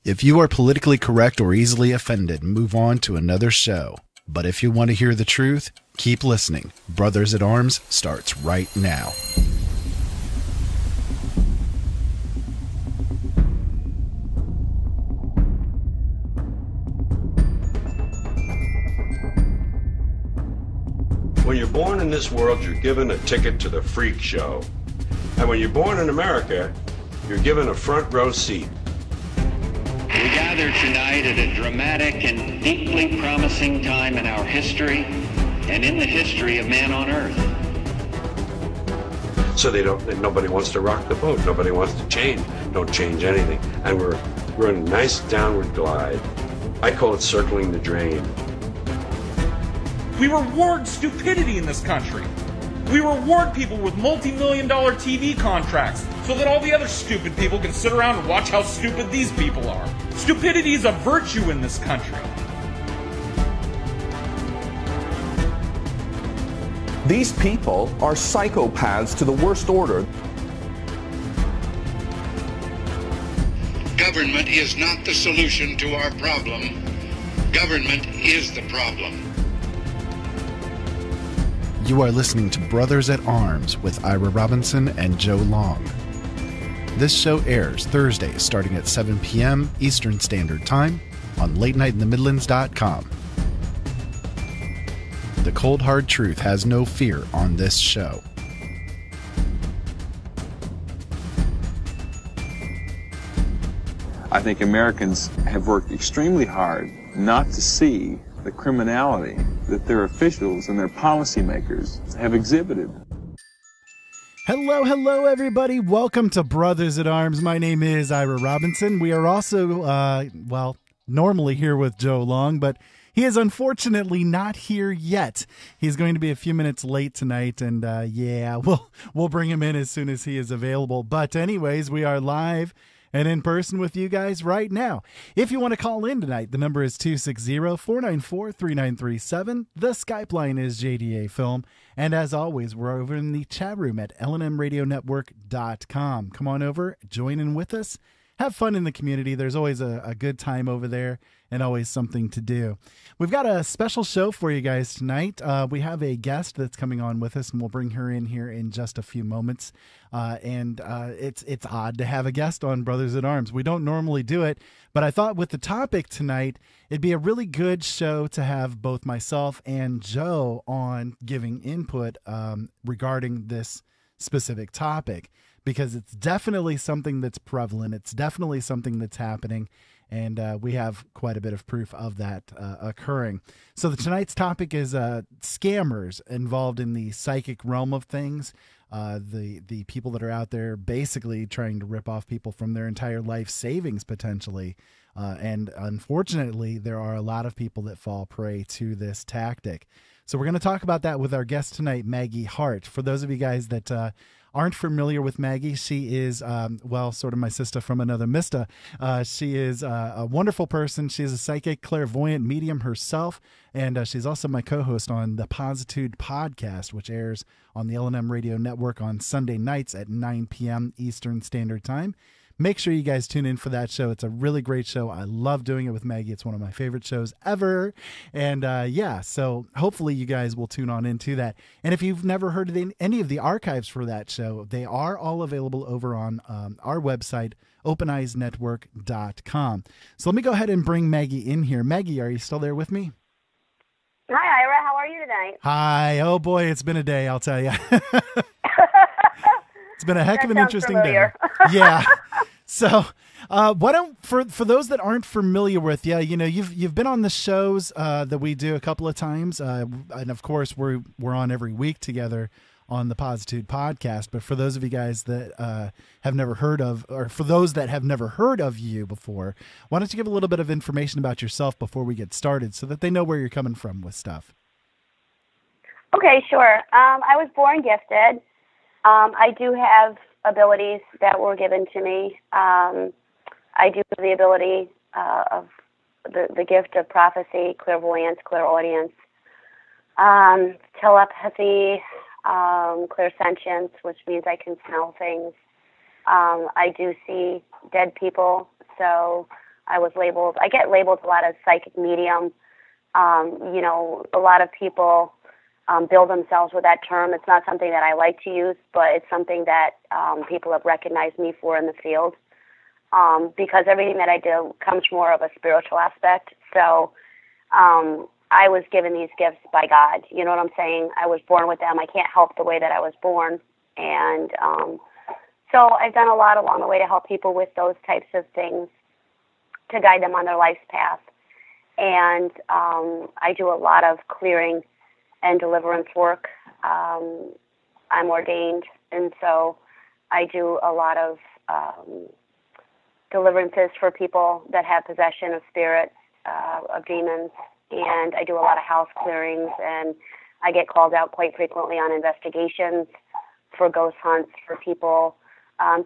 If you are politically correct or easily offended, move on to another show. But if you want to hear the truth, keep listening. Brothers at Arms starts right now. When you're born in this world, you're given a ticket to the freak show. And when you're born in America, you're given a front row seat. We gather tonight at a dramatic and deeply promising time in our history and in the history of man on Earth. So nobody wants to rock the boat. Nobody wants to change. Don't change anything. And we're in a nice downward glide. I call it circling the drain. We reward stupidity in this country. We reward people with multi-million-dollar TV contracts so that all the other stupid people can sit around and watch how stupid these people are. Stupidity is a virtue in this country. These people are psychopaths to the worst order. Government is not the solution to our problem. Government is the problem. You are listening to Brothers at Arms with Ira Robinson and Joe Long. This show airs Thursdays starting at 7 p.m. Eastern Standard Time on LateNightInTheMidlands.com. The cold hard truth has no fear on this show. I think Americans have worked extremely hard not to see the criminality that their officials and their policymakers have exhibited. Hello, everybody. Welcome to Brothers at Arms. My name is Ira Robinson. We are also, normally here with Joe Long, but he is unfortunately not here yet. He's going to be a few minutes late tonight, and we'll bring him in as soon as he is available. But anyways, we are live and in person with you guys right now. If you want to call in tonight, the number is 260-494-3937. The Skype line is JDA Film. And as always, we're over in the chat room at LNMRadioNetwork.com. Come on over, join in with us. Have fun in the community. There's always a good time over there and always something to do. We've got a special show for you guys tonight. We have a guest that's coming on with us, and we'll bring her in here in just a few moments. It's odd to have a guest on Brothers at Arms. We don't normally do it, but I thought with the topic tonight, it'd be a really good show to have both myself and Joe on giving input regarding this specific topic, because it's definitely something that's prevalent. It's definitely something that's happening, and we have quite a bit of proof of that occurring. So tonight's topic is scammers involved in the psychic realm of things. The people that are out there basically trying to rip off people from their entire life savings potentially. And unfortunately, there are a lot of people that fall prey to this tactic. So we're going to talk about that with our guest tonight, Maggie Hart. For those of you guys that aren't familiar with Maggie, she is, sort of my sister from another mister. She is a wonderful person. She's a psychic clairvoyant medium herself, and she's also my co-host on the Positude podcast, which airs on the LNM Radio Network on Sunday nights at 9 p.m. Eastern Standard Time. Make sure you guys tune in for that show. It's a really great show. I love doing it with Maggie. It's one of my favorite shows ever. And so hopefully you guys will tune on into that. And if you've never heard of any of the archives for that show, they are all available over on our website, openeyesnetwork.com. So let me go ahead and bring Maggie in here. Maggie, are you still there with me? Hi, Ira. How are you tonight? Hi. Oh, boy, it's been a day, I'll tell you. It's been a heck of an interesting familiar. day. Yeah. So, why don't for those that aren't familiar with you've been on the shows that we do a couple of times, and of course we're on every week together on the Positude podcast. But for those of you guys that have never heard of, or for those that have never heard of you before, why don't you give a little bit of information about yourself before we get started, so that they know where you're coming from with stuff. Okay, sure. I was born gifted. I do have abilities that were given to me. I do have the ability of the gift of prophecy, clairvoyance, clairaudience, telepathy, clairsentience, which means I can smell things. I do see dead people, so I get labeled a lot as psychic medium. You know, a lot of people bill themselves with that term. It's not something that I like to use, but it's something that people have recognized me for in the field, because everything that I do comes more of a spiritual aspect. So I was given these gifts by God. You know what I'm saying? I was born with them. I can't help the way that I was born. And so I've done a lot along the way to help people with those types of things, to guide them on their life's path. And I do a lot of clearing and deliverance work. I'm ordained, and so I do a lot of deliverances for people that have possession of spirits, of demons, and I do a lot of house clearings, and I get called out quite frequently on investigations for ghost hunts for people.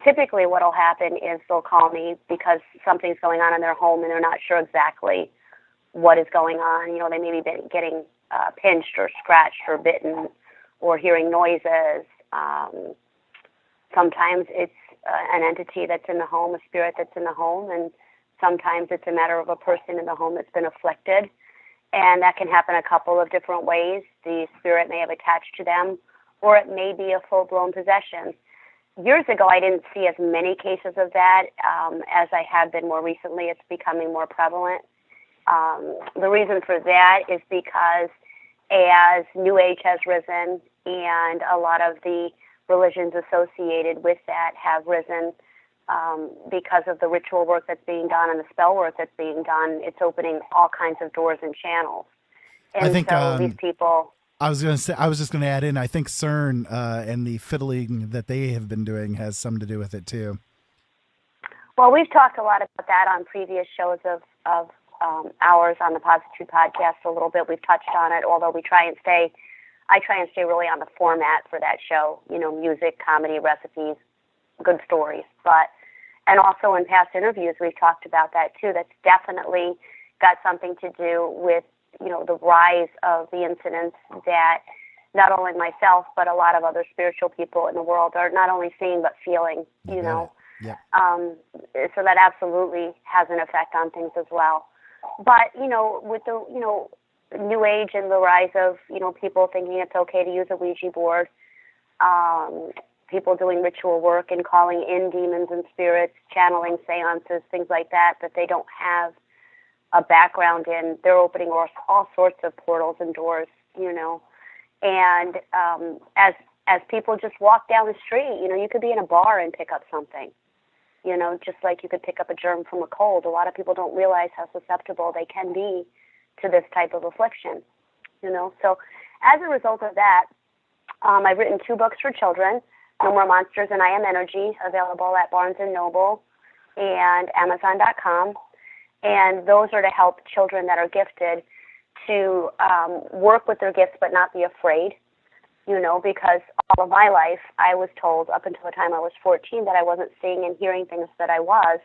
Typically what will happen is they'll call me because something's going on in their home and they're not sure exactly what is going on. You know, they may be getting pinched or scratched or bitten or hearing noises. Sometimes it's an entity that's in the home, a spirit that's in the home, and sometimes it's a matter of a person in the home that's been afflicted. And that can happen a couple of different ways. The spirit may have attached to them, or it may be a full-blown possession. Years ago, I didn't see as many cases of that as I have been more recently. It's becoming more prevalent. The reason for that is because as New Age has risen and a lot of the religions associated with that have risen, because of the ritual work that's being done and the spell work that's being done, it's opening all kinds of doors and channels. And I think so these people... I was just going to add in, I think CERN and the fiddling that they have been doing has something to do with it too. Well, we've talked a lot about that on previous shows of ours on the Positive podcast a little bit. We've touched on it, although I try and stay really on the format for that show, you know, music, comedy, recipes, good stories. And also in past interviews, we've talked about that too. That's definitely got something to do with, you know, the rise of the incidents that not only myself, but a lot of other spiritual people in the world are not only seeing, but feeling, you know. Yeah. So that absolutely has an effect on things as well. But, you know, with the, you know, New Age and the rise of, you know, people thinking it's okay to use a Ouija board, people doing ritual work and calling in demons and spirits, channeling seances, things like that, that they don't have a background in, they're opening all sorts of portals and doors, you know. And as people just walk down the street, you know, you could be in a bar and pick up something, you know, just like you could pick up a germ from a cold. A lot of people don't realize how susceptible they can be to this type of affliction, you know. So as a result of that, I've written 2 books for children, No More Monsters and I Am Energy, available at Barnes & Noble and Amazon.com. And those are to help children that are gifted to work with their gifts but not be afraid, you know, because all of my life I was told up until the time I was 14 that I wasn't seeing and hearing things that I was.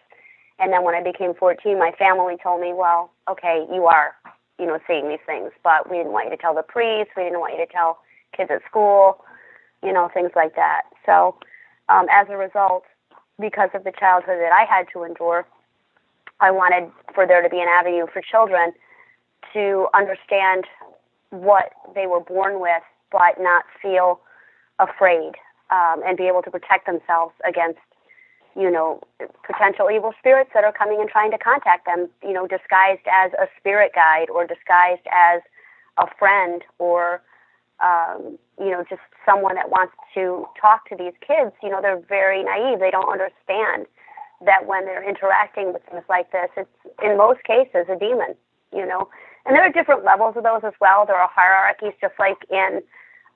And then when I became 14, my family told me, well, okay, you are, you know, seeing these things, but we didn't want you to tell the priest, we didn't want you to tell kids at school, you know, things like that. So as a result, because of the childhood that I had to endure, I wanted for there to be an avenue for children to understand what they were born with, but not feel afraid, and be able to protect themselves against, you know, potential evil spirits that are coming and trying to contact them, you know, disguised as a spirit guide or disguised as a friend or, you know, just someone that wants to talk to these kids. You know, they're very naive. They don't understand that when they're interacting with things like this, it's in most cases a demon, you know. And there are different levels of those as well. There are hierarchies, just like in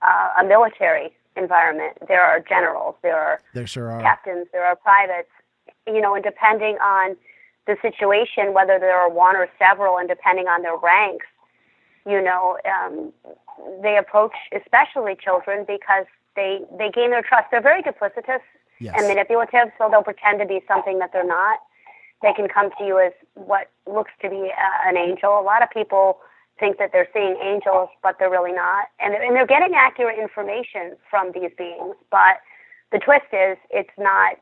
a military environment. There are generals, there sure are captains, there are privates, you know, and depending on the situation, whether there are one or several, and depending on their ranks, you know, they approach especially children because they gain their trust. They're very duplicitous. Yes. And manipulative, so they'll pretend to be something that they're not. They can come to you as what looks to be an angel. A lot of people think that they're seeing angels, but they're really not. And they're getting accurate information from these beings, but the twist is it's not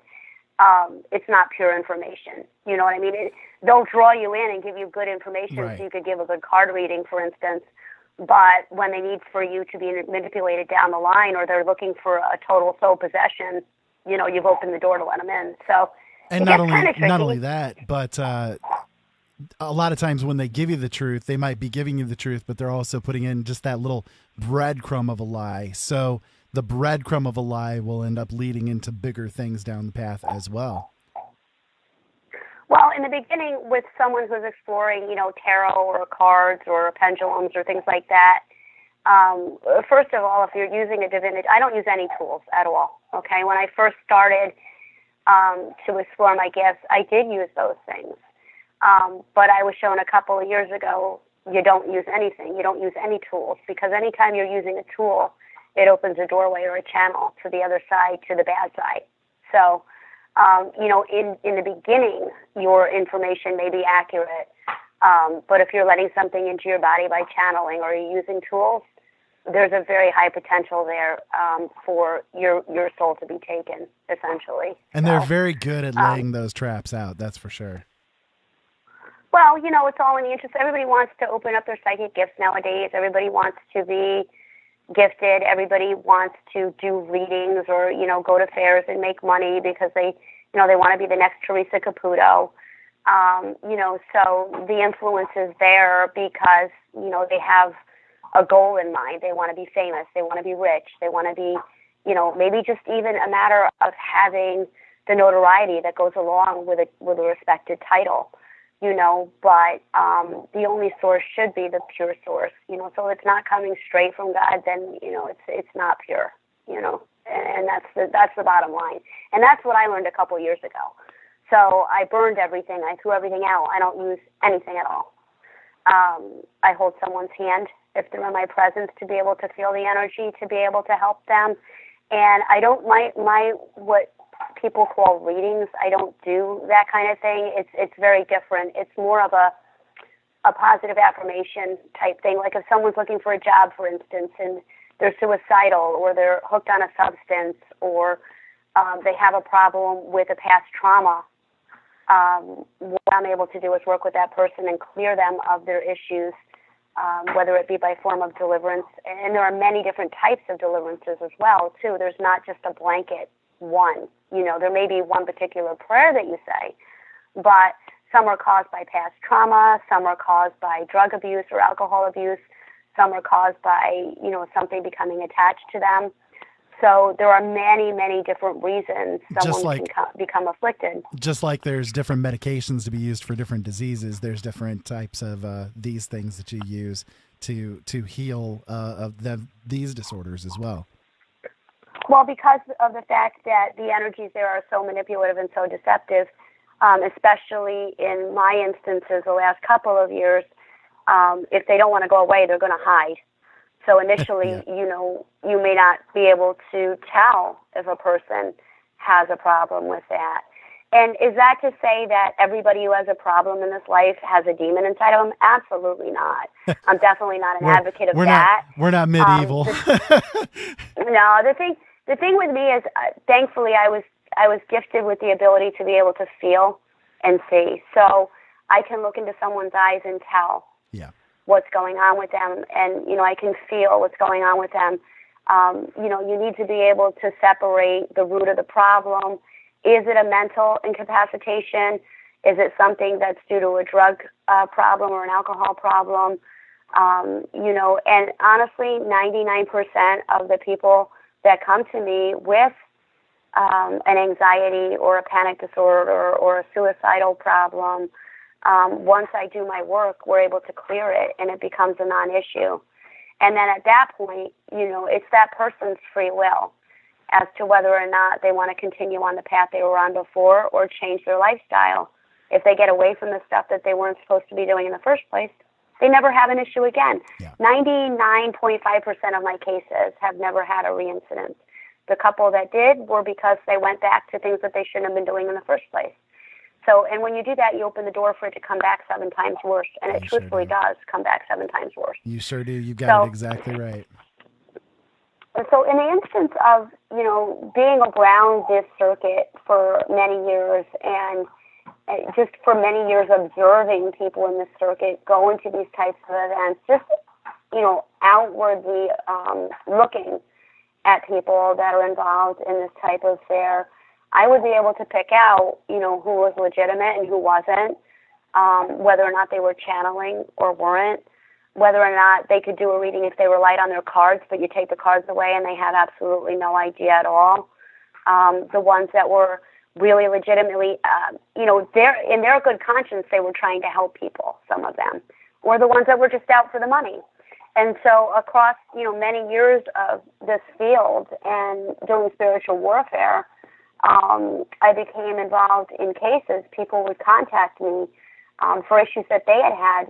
it's not pure information. You know what I mean? They'll draw you in and give you good information so you could give a good card reading, for instance. But when they need for you to be manipulated down the line, or they're looking for a total soul possession, you know, you've opened the door to let them in. So, and not only that, but a lot of times when they give you the truth, they might be giving you the truth, but they're also putting in just that little breadcrumb of a lie. So the breadcrumb of a lie will end up leading into bigger things down the path as well. Well, in the beginning, with someone who's exploring, you know, tarot or cards or pendulums or things like that, first of all, if you're using a divinity, I don't use any tools at all, okay? When I first started to explore my gifts, I did use those things. But I was shown a couple of years ago, you don't use anything. You don't use any tools, because anytime you're using a tool, it opens a doorway or a channel to the other side, to the bad side. So, you know, in the beginning, your information may be accurate, but if you're letting something into your body by channeling or you're using tools, there's a very high potential there for your soul to be taken, essentially. And they're very good at laying those traps out, that's for sure. Well, you know, it's all in the interest. Everybody wants to open up their psychic gifts nowadays. Everybody wants to be gifted. Everybody wants to do readings or, you know, go to fairs and make money because they, you know, they want to be the next Teresa Caputo. You know, so the influence is there because, you know, they have a goal in mind. They want to be famous. They want to be rich. They want to be, you know, maybe just even a matter of having the notoriety that goes along with a respected title. You know, but the only source should be the pure source, you know, so it's not coming straight from God, then, you know, it's not pure, you know, and that's the bottom line. And that's what I learned a couple years ago. So I burned everything. I threw everything out. I don't use anything at all. I hold someone's hand if they're in my presence to be able to feel the energy, to be able to help them. And I don't, what people call readings, I don't do that kind of thing. It's very different. It's more of a positive affirmation type thing. Like if someone's looking for a job, for instance, and they're suicidal or they're hooked on a substance or they have a problem with a past trauma, what I'm able to do is work with that person and clear them of their issues, whether it be by form of deliverance. And there are many different types of deliverances as well, too. There's not just a blanket one. You know, there may be one particular prayer that you say, but some are caused by past trauma, some are caused by drug abuse or alcohol abuse, some are caused by, you know, something becoming attached to them. So there are many, many different reasons someone can become afflicted. Just like there's different medications to be used for different diseases, there's different types of these things that you use to heal these disorders as well. Well, because of the fact that the energies there are so manipulative and so deceptive, especially in my instances the last couple of years, if they don't want to go away, they're going to hide. So initially, you know, you may not be able to tell if a person has a problem with that. And is that to say that everybody who has a problem in this life has a demon inside of them? Absolutely not. I'm definitely not an advocate of that. We're not medieval. No, the thing with me is, thankfully, I was gifted with the ability to be able to feel and see. So I can look into someone's eyes and tell what's going on with them, and you know, I can feel what's going on with them. You know, you need to be able to separate the root of the problem. Is it a mental incapacitation? Is it something that's due to a drug problem or an alcohol problem? You know, and honestly, 99% of the people that come to me with an anxiety or a panic disorder or a suicidal problem, once I do my work, we're able to clear it and it becomes a non-issue. And then at that point, you know, it's that person's free will as to whether or not they want to continue on the path they were on before or change their lifestyle. If they get away from the stuff that they weren't supposed to be doing in the first place, they never have an issue again. 99.5% of my cases have never had a reincident. The couple that did were because they went back to things that they shouldn't have been doing in the first place. So, and when you do that, you open the door for it to come back 7 times worse, and it truthfully does come back 7 times worse. You sure do. You've got it exactly right. So in the instance of, being around this circuit for many years and just for many years observing people in this circuit going to these types of events, just, outwardly looking at people that are involved in this type of fair, I would be able to pick out, who was legitimate and who wasn't, whether or not they were channeling or weren't, whether or not they could do a reading if they were light on their cards, but you take the cards away and they had absolutely no idea at all. The ones that were really legitimately, in their good conscience, they were trying to help people, some of them, or the ones that were just out for the money. And so across, many years of this field and doing spiritual warfare, I became involved in cases. People would contact me for issues that they had,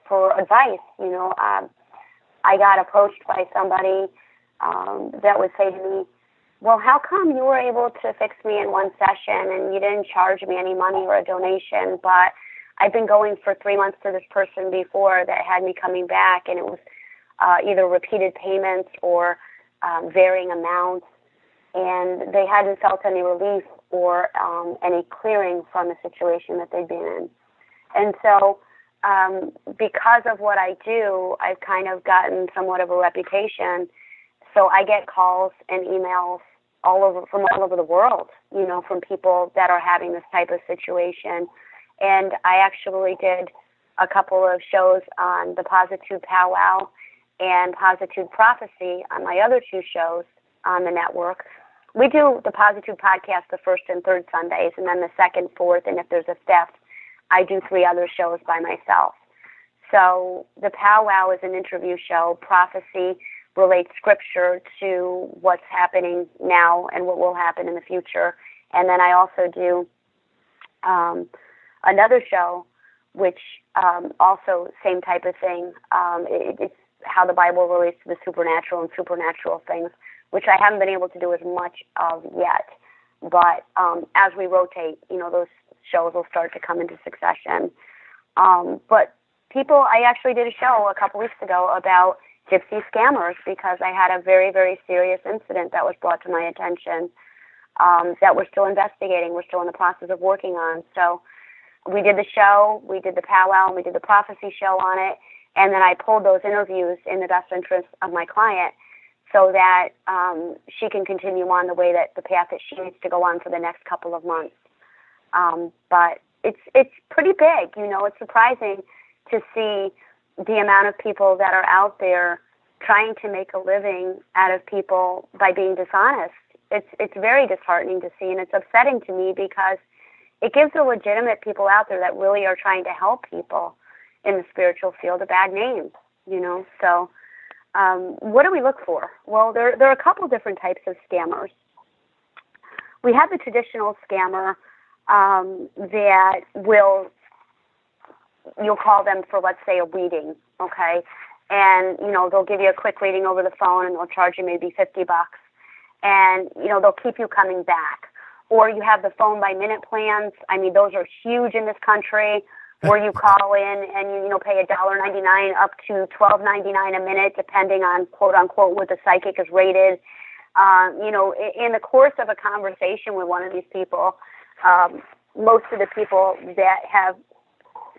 for advice. I got approached by somebody that would say to me, well, how come you were able to fix me in one session and you didn't charge me any money or a donation, but I've been going for 3 months to this person before that had me coming back, and it was either repeated payments or varying amounts, and they hadn't felt any relief or any clearing from the situation that they'd been in. And so because of what I do, I've kind of gotten somewhat of a reputation. So I get calls and emails from all over the world, from people that are having this type of situation. And I actually did a couple of shows on the Positive Powwow and Positive Prophecy on my other 2 shows on the network. We do the Positive Podcast the first and third Sundays, and then the second, fourth, and if there's a fifth, I do 3 other shows by myself. So the Powwow is an interview show. Prophecy relates scripture to what's happening now and what will happen in the future. And then I also do another show, which also same type of thing. It's how the Bible relates to the supernatural and supernatural things, which I haven't been able to do as much of yet. But as we rotate, those shows will start to come into succession. But I actually did a show a couple weeks ago about gypsy scammers because I had a very, very serious incident that was brought to my attention that we're still investigating. We're still in the process of working on. So we did the show, we did the powwow, and we did the prophecy show on it, and then I pulled those interviews in the best interest of my client so that she can continue on the path that she needs to go on for the next couple of months. But it's pretty big, it's surprising to see the amount of people that are out there trying to make a living out of people by being dishonest. It's very disheartening to see, and it's upsetting to me because it gives the legitimate people out there that really are trying to help people in the spiritual field a bad name, So what do we look for? Well, there are a couple different types of scammers. We have the traditional scammer that you'll call them for, let's say, a reading, okay? And, they'll give you a quick reading over the phone and they'll charge you maybe $50. And, they'll keep you coming back. Or you have the phone by minute plans. I mean, those are huge in this country where you call in and you pay $1.99 up to $12.99 a minute, depending on, quote unquote, what the psychic is rated. In the course of a conversation with one of these people, most of the people that have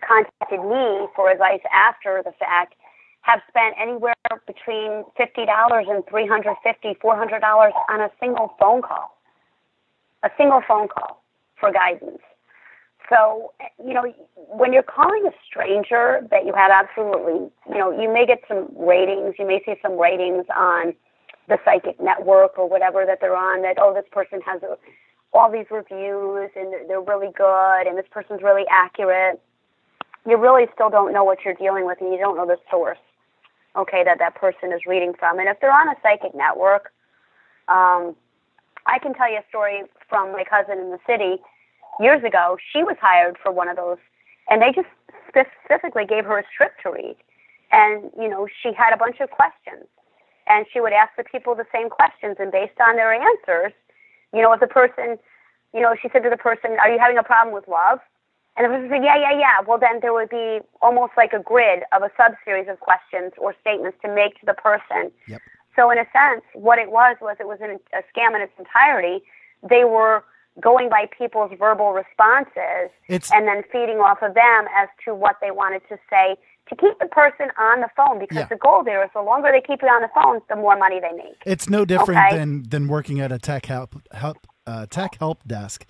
contacted me for advice after the fact have spent anywhere between $50 and $350, $400 on a single phone call. A single phone call for guidance. So, when you're calling a stranger that you have absolutely, you may get some ratings, you may see some ratings on the psychic network or whatever that they're on, that, this person has all these reviews and they're really good and this person's really accurate. You really still don't know what you're dealing with and you don't know the source, okay, that person is reading from. And if they're on a psychic network, I can tell you a story from my cousin in the city. Years ago, she was hired for one of those, and they just specifically gave her a script to read. And, she had a bunch of questions, and she would ask the people the same questions, and based on their answers, if the person, she said to the person, are you having a problem with love? And the person said, yeah. Well, then there would be almost like a grid of a sub-series of questions or statements to make to the person. Yep. So in a sense, what it was a scam in its entirety. They were going by people's verbal responses and then feeding off of them as to what they wanted to say to keep the person on the phone, because the goal there is the longer they keep you on the phone, the more money they make. It's no different than working at a tech help desk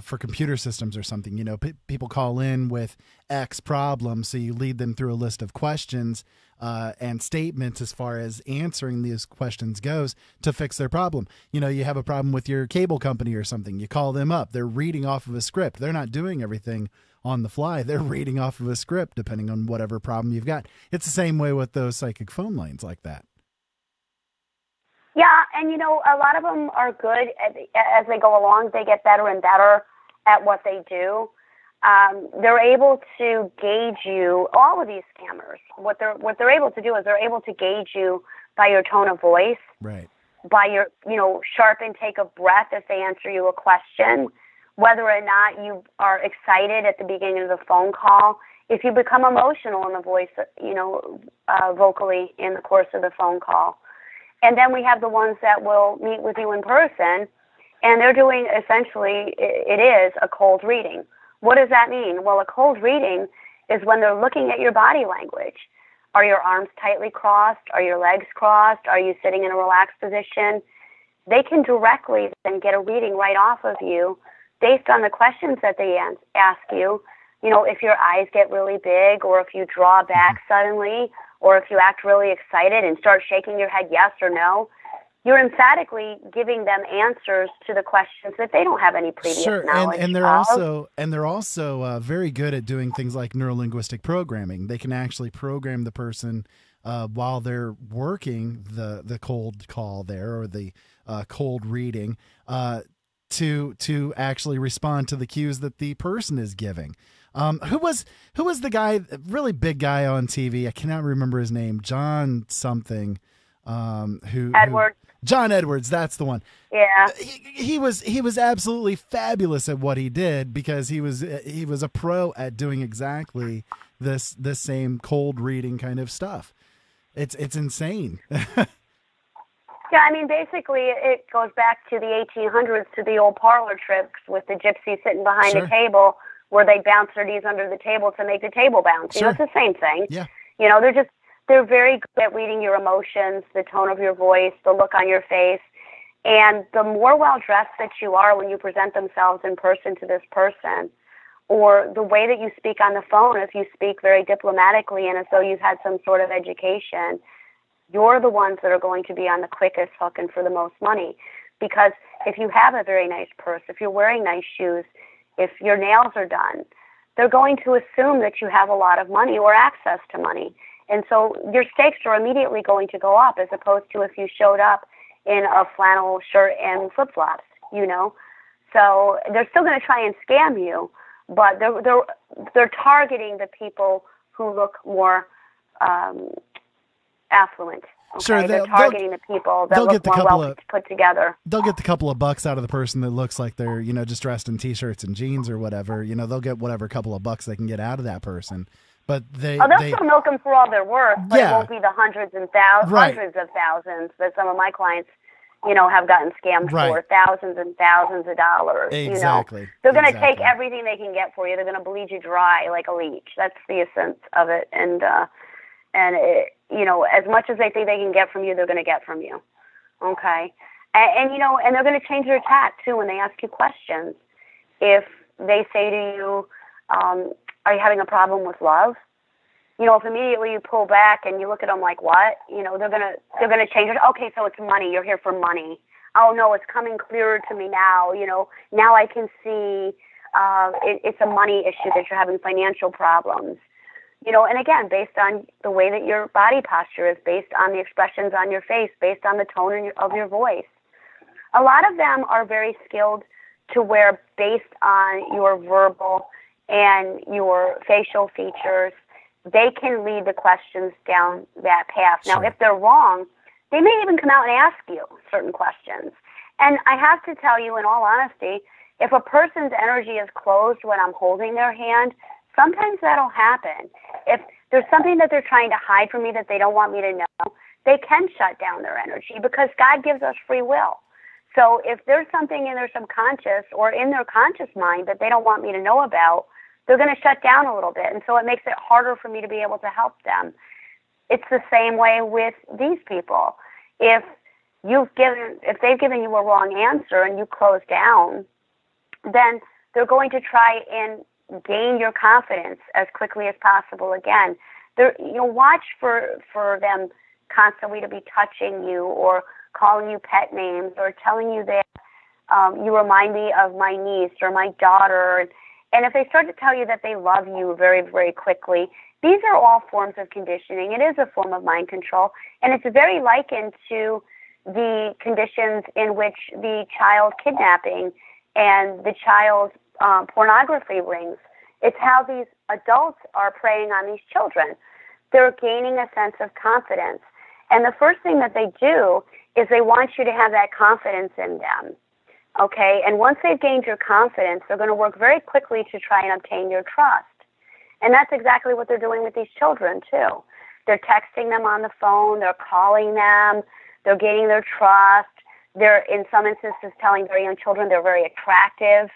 for computer systems or something. You know, people call in with X problem, so you lead them through a list of questions and statements as far as answering these questions goes to fix their problem. You know, you have a problem with your cable company or something. You call them up. They're reading off of a script. They're not doing everything on the fly. They're reading off of a script depending on whatever problem you've got. It's the same way with those psychic phone lines like that. Yeah, and you know, a lot of them are good as they go along. They get better and better at what they do. They're able to gauge you. All of these scammers, what they're able to do is they're able to gauge you by your tone of voice, right? By your sharp intake of breath if they answer you a question, whether or not you are excited at the beginning of the phone call. If you become emotional in the voice, vocally in the course of the phone call. And then we have the ones that will meet with you in person, and they're doing essentially, it is a cold reading. What does that mean? Well, a cold reading is when they're looking at your body language. Are your arms tightly crossed? Are your legs crossed? Are you sitting in a relaxed position? They can directly then get a reading right off of you based on the questions that they ask you. You know, if your eyes get really big, or if you draw back suddenly, or if you act really excited and start shaking your head yes or no, you're emphatically giving them answers to the questions that they don't have any previous knowledge and they're of. also very good at doing things like neurolinguistic programming. They can actually program the person while they're working the cold call there, or the cold reading, to actually respond to the cues that the person is giving. Who was the guy, really big guy on TV? I cannot remember his name. John something. John Edwards. That's the one. Yeah. He was absolutely fabulous at what he did, because he was a pro at doing exactly this same cold reading kind of stuff. It's insane. Yeah, I mean, basically, it goes back to the 1800s, to the old parlor tricks with the gypsy sitting behind the table, where they bounce their knees under the table to make the table bounce. You know, it's the same thing. Yeah. You know, they're very good at reading your emotions, the tone of your voice, the look on your face. And the more well-dressed that you are when you present themselves in person to this person, or the way that you speak on the phone, if you speak very diplomatically and as though you've had some sort of education, you're the ones that are going to be on the quickest hook and for the most money. Because if you have a very nice purse, if you're wearing nice shoes, if your nails are done, they're going to assume that you have a lot of money or access to money. And so your stakes are immediately going to go up, as opposed to if you showed up in a flannel shirt and flip-flops, you know. So they're still going to try and scam you, but they're targeting the people who look more affluent. Okay? Sure, they're targeting the people that look more well put together. They'll get the couple of bucks out of the person that looks like they're, you know, just dressed in T-shirts and jeans or whatever. You know, they'll get whatever couple of bucks they can get out of that person. But they'll still milk them for all they're worth, but it won't be the hundreds of thousands that some of my clients, you know, have gotten scammed for, thousands and thousands of dollars. Exactly. You know? They're going to take everything they can get for you. They're going to bleed you dry like a leech. That's the essence of it. And it, you know, as much as they think they can get from you, they're going to get from you. Okay. And you know, and they're going to change their tack too when they ask you questions. If they say to you, are you having a problem with love? You know, if immediately you pull back and you look at them like, what? You know, they're gonna change it. Okay, so it's money. You're here for money. Oh no, it's coming clearer to me now. You know, now I can see it's a money issue, that you're having financial problems. You know, and again, based on the way that your body posture is, based on the expressions on your face, based on the tone of your voice. A lot of them are very skilled to where, based on your verbal and your facial features, they can lead the questions down that path. Now, if they're wrong, they may even come out and ask you certain questions. And I have to tell you, in all honesty, if a person's energy is closed when I'm holding their hand, sometimes that'll happen. If there's something that they're trying to hide from me that they don't want me to know, they can shut down their energy because God gives us free will. So if there's something in their subconscious or in their conscious mind that they don't want me to know about, they're going to shut down a little bit. And so it makes it harder for me to be able to help them. It's the same way with these people. If they've given you a wrong answer and you close down, then they're going to try and gain your confidence as quickly as possible again. Watch for them constantly to be touching you or calling you pet names or telling you that you remind me of my niece or my daughter. And if they start to tell you that they love you very, very quickly, these are all forms of conditioning. It is a form of mind control, and it's very likened to the conditions in which the child kidnapping and the child pornography rings. It's how these adults are preying on these children. They're gaining a sense of confidence. And the first thing that they do is they want you to have that confidence in them. Okay? And once they've gained your confidence, they're going to work very quickly to try and obtain your trust. And that's exactly what they're doing with these children, too. They're texting them on the phone. They're calling them. They're gaining their trust. They're, in some instances, telling very young children they're very attractive.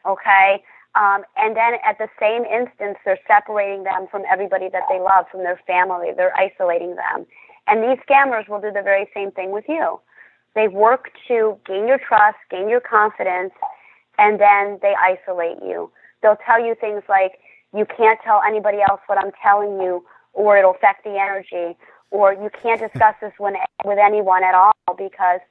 Okay? And then at the same instance, they're separating them from everybody that they love, from their family. They're isolating them. And these scammers will do the very same thing with you. They work to gain your trust, gain your confidence, and then they isolate you. They'll tell you things like, you can't tell anybody else what I'm telling you, or it'll affect the energy, or you can't discuss this with anyone at all because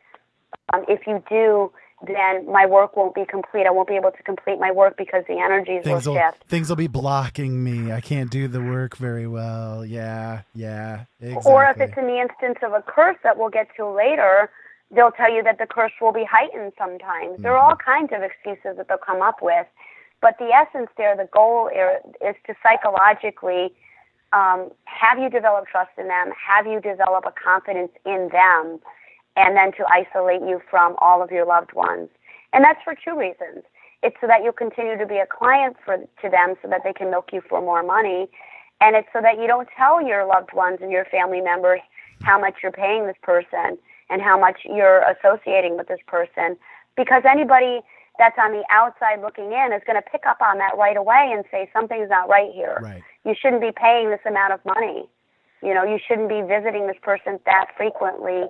if you do, then my work won't be complete. I won't be able to complete my work because the energies will shift. Things will be blocking me. I can't do the work very well. Yeah, exactly. Or if it's in the instance of a curse that we'll get to later, they'll tell you that the curse will be heightened sometimes. There are all kinds of excuses that they'll come up with. But the essence there, the goal is to psychologically have you develop trust in them, have you develop a confidence in them, and then to isolate you from all of your loved ones. And that's for two reasons. It's so that you'll continue to be a client to them so that they can milk you for more money, and it's so that you don't tell your loved ones and your family members how much you're paying this person and how much you're associating with this person, because anybody that's on the outside looking in is going to pick up on that right away and say something's not right here. Right. You shouldn't be paying this amount of money. You shouldn't be visiting this person that frequently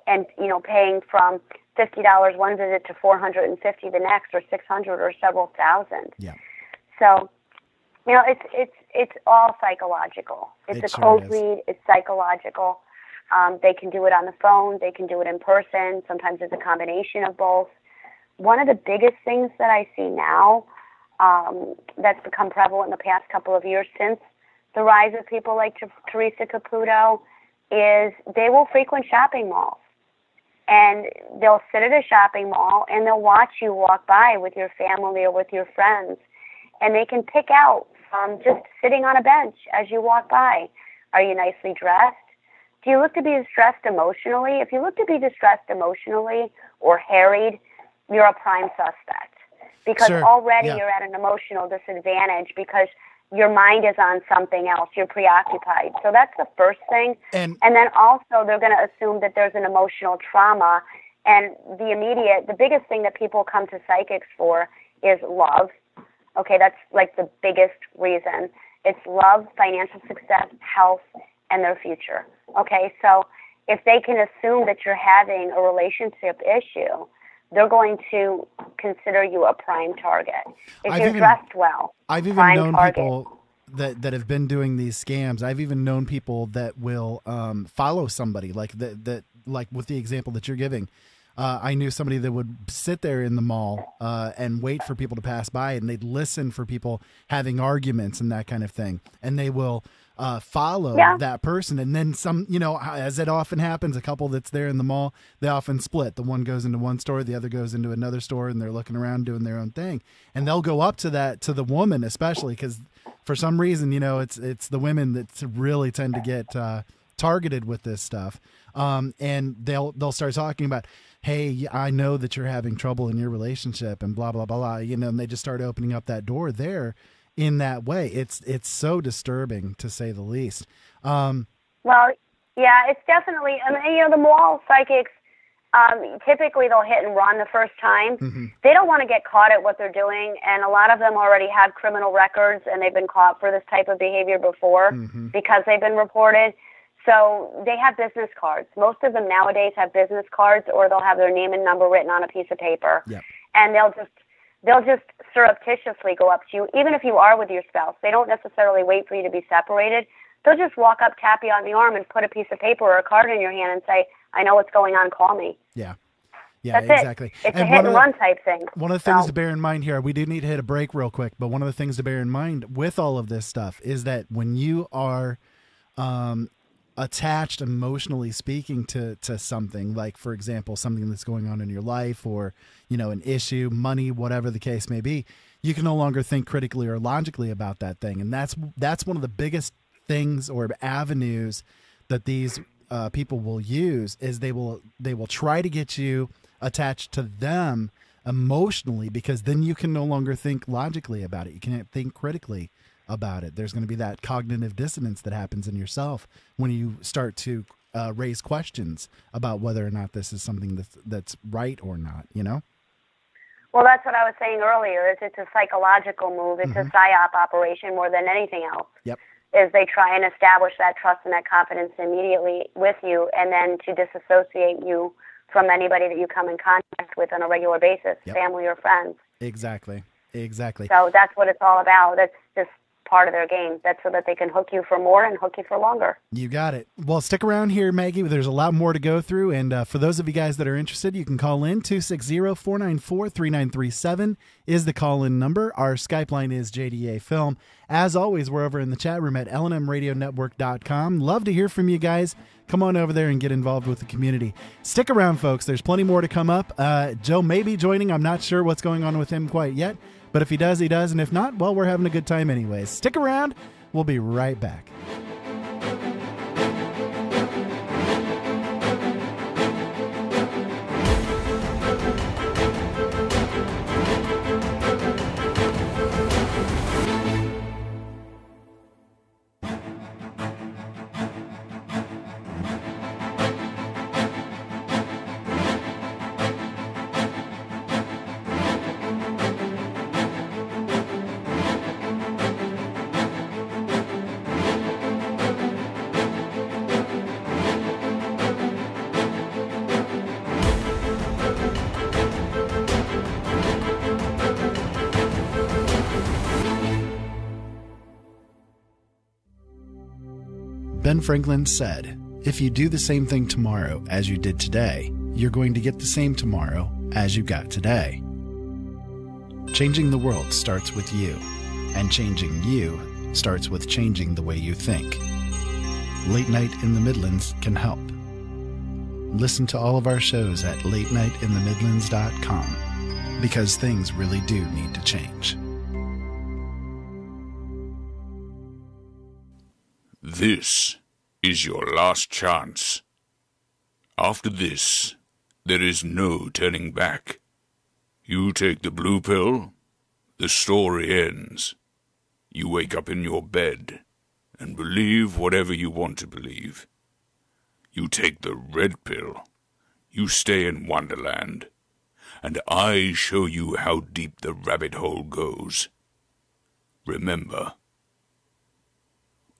and, paying from $50 one visit to $450 the next, or $600 or several thousand. Yeah. So, it's all psychological. It's a code read. It's psychological. They can do it on the phone. They can do it in person. Sometimes it's a combination of both. One of the biggest things that I see now that's become prevalent in the past couple of years since the rise of people like Teresa Caputo is they will frequent shopping malls. And they'll sit at a shopping mall and they'll watch you walk by with your family or with your friends. And they can pick out from just sitting on a bench as you walk by. Are you nicely dressed? Do you look to be distressed emotionally? If you look to be distressed emotionally or harried, you're a prime suspect. Because already you're at an emotional disadvantage because your mind is on something else. You're preoccupied. So that's the first thing. And then also they're going to assume that there's an emotional trauma. And the biggest thing that people come to psychics for is love. Okay, that's like the biggest reason. It's love, financial success, health, and their future. Okay, so if they can assume that you're having a relationship issue, they're going to consider you a prime target. If you're dressed well, I've even known people that have been doing these scams. I've even known people that will follow somebody like that. Like with the example that you're giving, I knew somebody that would sit there in the mall and wait for people to pass by, and they'd listen for people having arguments and that kind of thing, and they will follow that person. And then some, as it often happens, a couple that's there in the mall, they often split. The one goes into one store, the other goes into another store, and they're looking around doing their own thing. And they'll go up to the woman, especially because for some reason, it's the women that really tend to get targeted with this stuff. And they'll start talking about, hey, I know that you're having trouble in your relationship and blah, blah, blah, blah, and they just start opening up that door there. In that way, it's so disturbing, to say the least. Well, Yeah, it's definitely, I mean, you know, the mall psychics, typically they'll hit and run the first time. Mm-hmm. They don't want to get caught at what they're doing, and a lot of them already have criminal records, and they've been caught for this type of behavior before because they've been reported. So they have business cards. Most of them nowadays have business cards, or they'll have their name and number written on a piece of paper. Yep. And they'll just surreptitiously go up to you, even if you are with your spouse. They don't necessarily wait for you to be separated. They'll just walk up, tap you on the arm, and put a piece of paper or a card in your hand and say, I know what's going on, call me. Yeah. Yeah, That's exactly. It. It's a hit-and-run type thing. One of the things to bear in mind here, we do need to hit a break real quick, but one of the things to bear in mind with all of this stuff is that when you are attached emotionally speaking to something, like, for example, something that's going on in your life, or, you know, an issue, money, whatever the case may be, you can no longer think critically or logically about that thing. And that's one of the biggest things or avenues that these people will use, is they will try to get you attached to them emotionally, because then you can no longer think logically about it. You can't think critically about it. There's going to be that cognitive dissonance that happens in yourself when you start to raise questions about whether or not this is something that's right or not, you know? Well, that's what I was saying earlier, is it's a psychological move. It's a psyop operation more than anything else. Yep. Is they try and establish that trust and that confidence immediately with you, and then to disassociate you from anybody that you come in contact with on a regular basis, family or friends. Exactly. So that's what it's all about. That's just part of their game. That's so that they can hook you for more and hook you for longer. You got it. Well, stick around here, Maggie. There's a lot more to go through. And for those of you guys that are interested, you can call in. 260-494-3937 is the call-in number. Our Skype line is JDA Film. As always, we're over in the chat room at LNMRadioNetwork.com. Love to hear from you guys. Come on over there and get involved with the community. Stick around, folks. There's plenty more to come up. Joe may be joining. I'm not sure what's going on with him quite yet. But if he does, he does. And if not, well, we're having a good time anyways. Stick around. We'll be right back. Ben Franklin said, if you do the same thing tomorrow as you did today, you're going to get the same tomorrow as you got today. Changing the world starts with you, and changing you starts with changing the way you think. Late Night in the Midlands can help. Listen to all of our shows at latenightinthemidlands.com, because things really do need to change. This is your last chance. After this, there is no turning back. You take the blue pill, the story ends. You wake up in your bed and believe whatever you want to believe. You take the red pill, you stay in Wonderland, and I show you how deep the rabbit hole goes. Remember,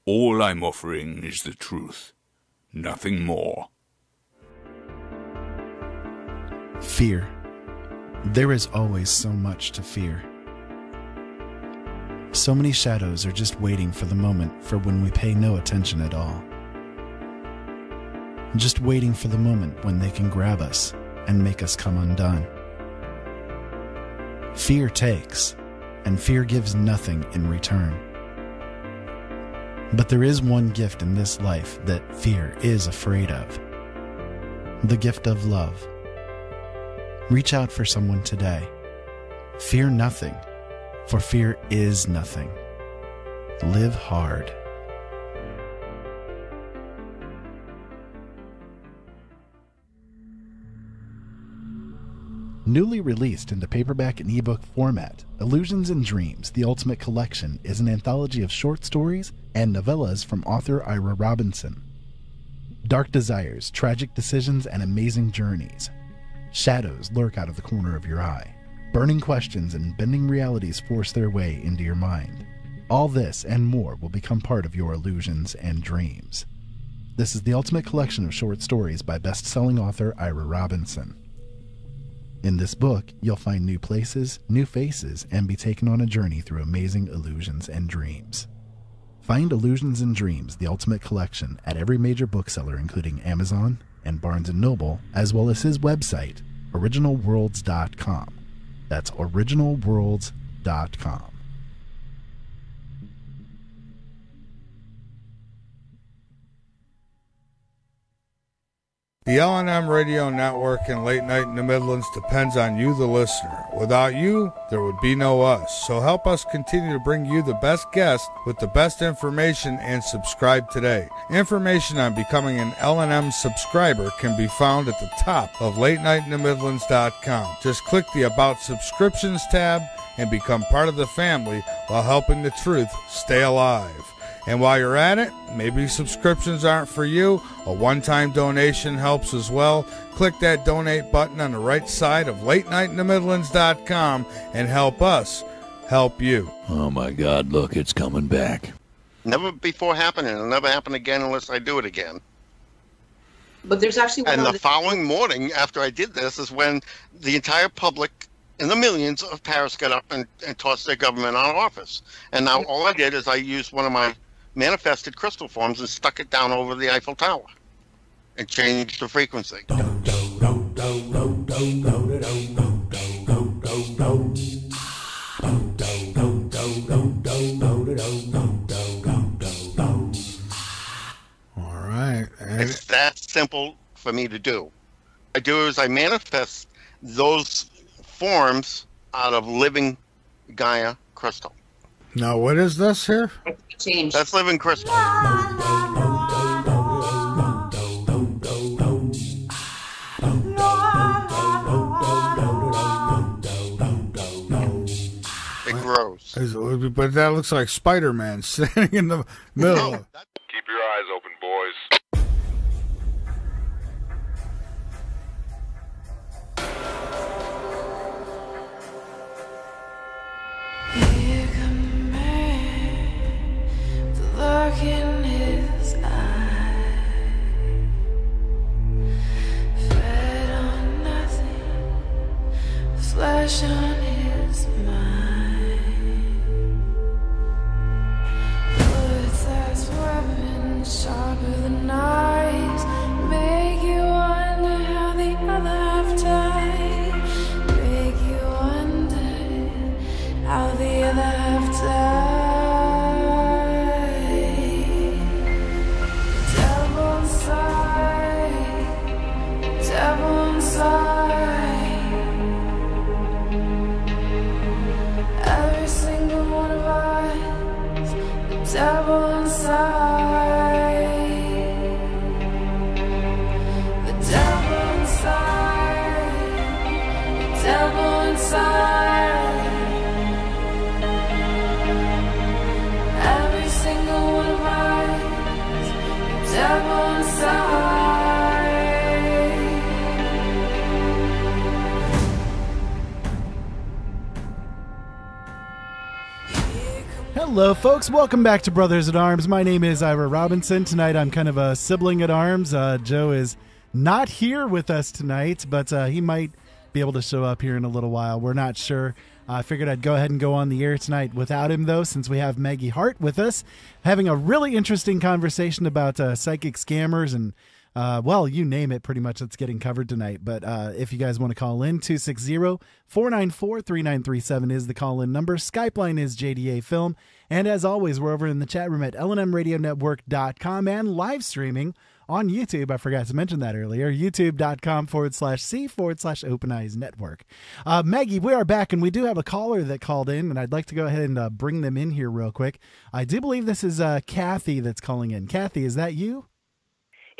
all I'm offering is the truth, nothing more. Fear. There is always so much to fear. So many shadows are just waiting for the moment for when we pay no attention at all. Just waiting for the moment when they can grab us and make us come undone. Fear takes, and fear gives nothing in return. But there is one gift in this life that fear is afraid of. The gift of love. Reach out for someone today. Fear nothing, for fear is nothing. Live hard. Newly released into paperback and ebook format, Illusions and Dreams, The Ultimate Collection is an anthology of short stories and novellas from author Ira Robinson. Dark desires, tragic decisions, and amazing journeys. Shadows lurk out of the corner of your eye. Burning questions and bending realities force their way into your mind. All this and more will become part of your illusions and dreams. This is the ultimate collection of short stories by best-selling author Ira Robinson. In this book, you'll find new places, new faces, and be taken on a journey through amazing illusions and dreams. Find Illusions and Dreams, the ultimate collection, at every major bookseller including Amazon and Barnes & Noble, as well as his website, originalworlds.com. That's originalworlds.com. The LNM Radio Network and Late Night in the Midlands depends on you, the listener. Without you, there would be no us. So help us continue to bring you the best guests with the best information and subscribe today. Information on becoming an LNM subscriber can be found at the top of LateNightInTheMidlands.com. Just click the About Subscriptions tab and become part of the family while helping the truth stay alive. And while you're at it, maybe subscriptions aren't for you. A one-time donation helps as well. Click that donate button on the right side of LateNightInTheMidlands.com and help us help you. Oh my God, look, it's coming back. Never before happened, and it'll never happen again unless I do it again. But there's actually one. And the following morning after I did this is when the entire public in the millions of Paris got up and tossed their government out of office. And now all I did is I used one of my manifested crystal forms and stuck it down over the Eiffel Tower and changed the frequency. All right. It's that simple for me to do. What I do is I manifest those forms out of living Gaia crystal. Now, what is this here? Change. That's living crystal. It grows. But that looks like Spider-Man standing in the middle. Keep your eyes open, boys. Look in his eye, fed on nothing, flesh on his mind. Words as weapons, sharper than knives, make you wonder how the other half died. Make you wonder how the other half died. Every single one of us, the devil inside, the devil inside, the devil inside. Every single one of us, the devil inside. Hello, folks. Welcome back to Brothers at Arms. My name is Ira Robinson. Tonight, I'm kind of a sibling at arms. Joe is not here with us tonight, but he might be able to show up here in a little while. We're not sure. I figured I'd go ahead and go on the air tonight without him, though, since we have Maggie Hart with us, having a really interesting conversation about psychic scammers and well, you name it, pretty much, it's getting covered tonight. But if you guys want to call in, 260-494-3937 is the call-in number. Skype line is JDA Film. And as always, we're over in the chat room at LNMRadioNetwork.com and live streaming on YouTube. I forgot to mention that earlier. YouTube.com/C/Open Eyes Network. Maggie, we are back, and we do have a caller that called in, and I'd like to go ahead and bring them in here real quick. I do believe this is Kathy that's calling in. Kathy, is that you?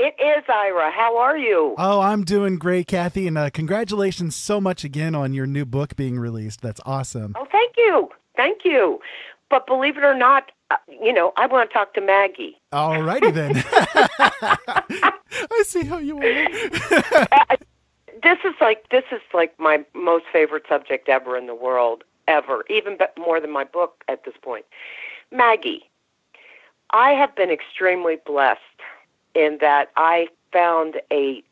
It is, Ira. How are you? Oh, I'm doing great, Kathy, and congratulations so much again on your new book being released. That's awesome. Oh, thank you. Thank you. But believe it or not, I want to talk to Maggie. All righty then. I see how you are. This is like my most favorite subject ever in the world, ever, even more than my book at this point. Maggie, I have been extremely blessed in that I found a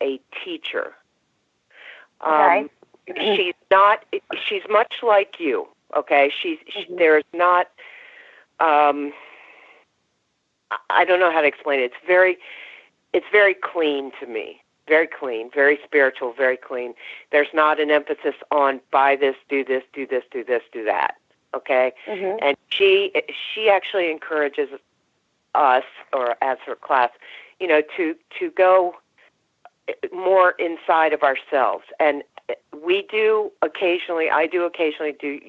teacher. Okay. She's much like you. Okay. There's not, I don't know how to explain it. It's very clean to me. Very clean, very spiritual, very clean. There's not an emphasis on buy this, do this, do this, do this, do that. Okay? Mm-hmm. And she actually encourages us, or as her class, to go more inside of ourselves. And I do occasionally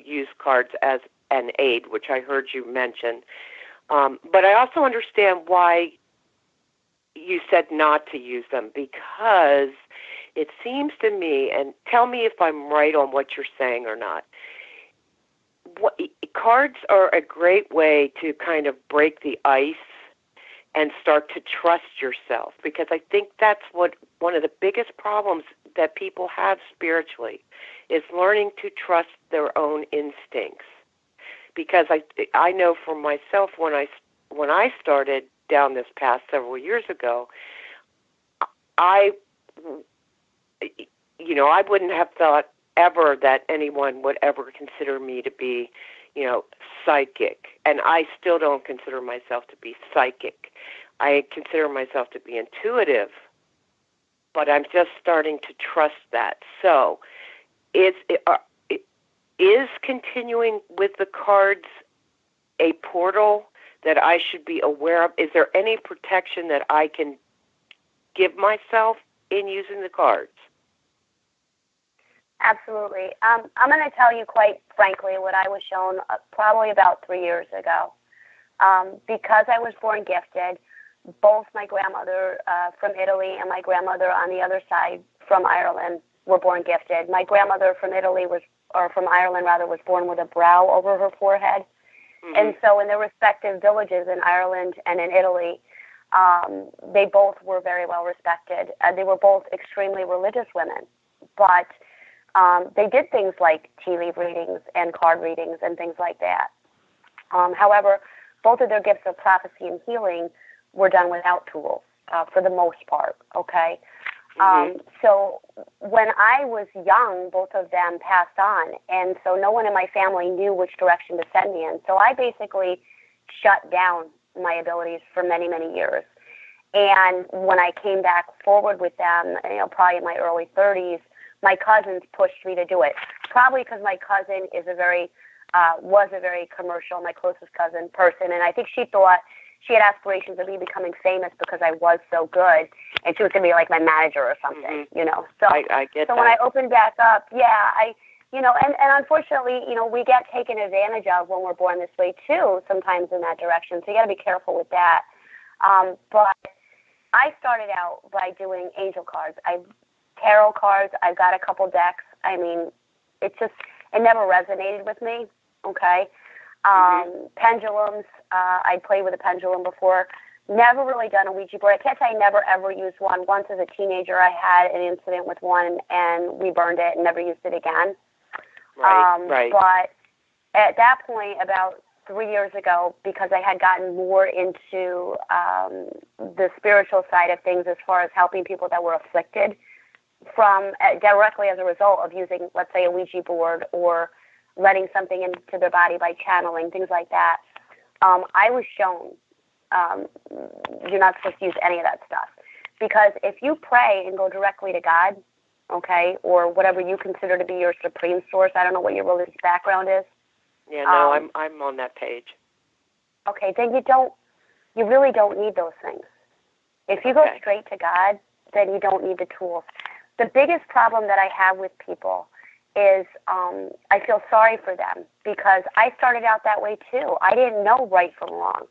use cards as an aid, which I heard you mention. But I also understand why you said not to use them, because it seems to me, and tell me if I'm right on what you're saying or not, cards are a great way to kind of break the ice and start to trust yourself, because I think that's one of the biggest problems that people have spiritually is learning to trust their own instincts. Because I know for myself, when I started down this path several years ago, I wouldn't have thought ever that anyone would ever consider me to be, psychic. And I still don't consider myself to be psychic. I consider myself to be intuitive, but I'm just starting to trust that. So is continuing with the cards a portal that I should be aware of? Is there any protection that I can give myself in using the cards? Absolutely. I'm going to tell you quite frankly what I was shown probably about 3 years ago. Because I was born gifted, both my grandmother from Italy and my grandmother on the other side from Ireland were born gifted. My grandmother from Ireland was born with a brow over her forehead. Mm-hmm. And so in their respective villages in Ireland and in Italy, they both were very well respected. They were both extremely religious women, but they did things like tea leaf readings and card readings and things like that. However, both of their gifts of prophecy and healing were done without tools for the most part, okay? Mm-hmm. So when I was young, both of them passed on, and so no one in my family knew which direction to send me in. So I basically shut down my abilities for many, many years. And when I came back forward with them, probably in my early 30s, my cousins pushed me to do it. Probably because my cousin was a very commercial, my closest cousin person, and I think she thought she had aspirations of me becoming famous because I was so good, and she was going to be like my manager or something, mm-hmm. So I get that. So when I opened back up, and unfortunately, we get taken advantage of when we're born this way too, sometimes in that direction. So you got to be careful with that. But I started out by doing angel cards. Tarot cards. I've got a couple decks. I mean, it never resonated with me. Okay. Pendulums. I'd played with a pendulum before. Never really done a Ouija board. I can't say I never ever used one. Once as a teenager, I had an incident with one, and we burned it and never used it again. Right. But at that point, about 3 years ago, because I had gotten more into the spiritual side of things as far as helping people that were afflicted from directly as a result of using, let's say, a Ouija board or letting something into their body by channeling, things like that, I was shown you're not supposed to use any of that stuff. Because if you pray and go directly to God, okay, or whatever you consider to be your supreme source, I don't know what your religious background is. Yeah, no, I'm on that page. Okay, then you really don't need those things. If you go straight to God, then you don't need the tools. The biggest problem that I have with people is I feel sorry for them because I started out that way too. I didn't know right from wrong,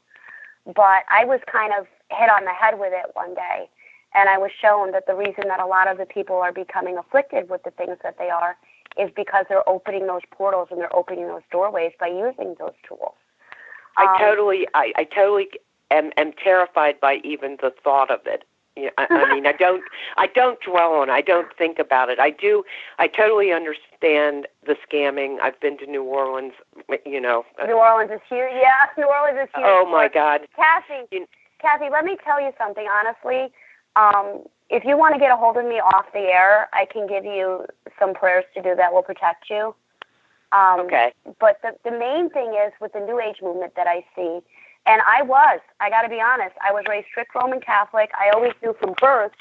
but I was kind of hit on the head with it one day, and I was shown that the reason that a lot of the people are becoming afflicted with the things that they are is because they're opening those portals and they're opening those doorways by using those tools. I totally am terrified by even the thought of it. I mean, I don't dwell on it. I don't think about it. I totally understand the scamming. I've been to New Orleans, New Orleans is huge. Yeah, New Orleans is huge. Oh, my God. Kathy, let me tell you something, honestly. If you want to get a hold of me off the air, I can give you some prayers to do that will protect you. Okay. But the main thing is with the New Age movement that I see, and I got to be honest, I was raised strict Roman Catholic. I always knew from birth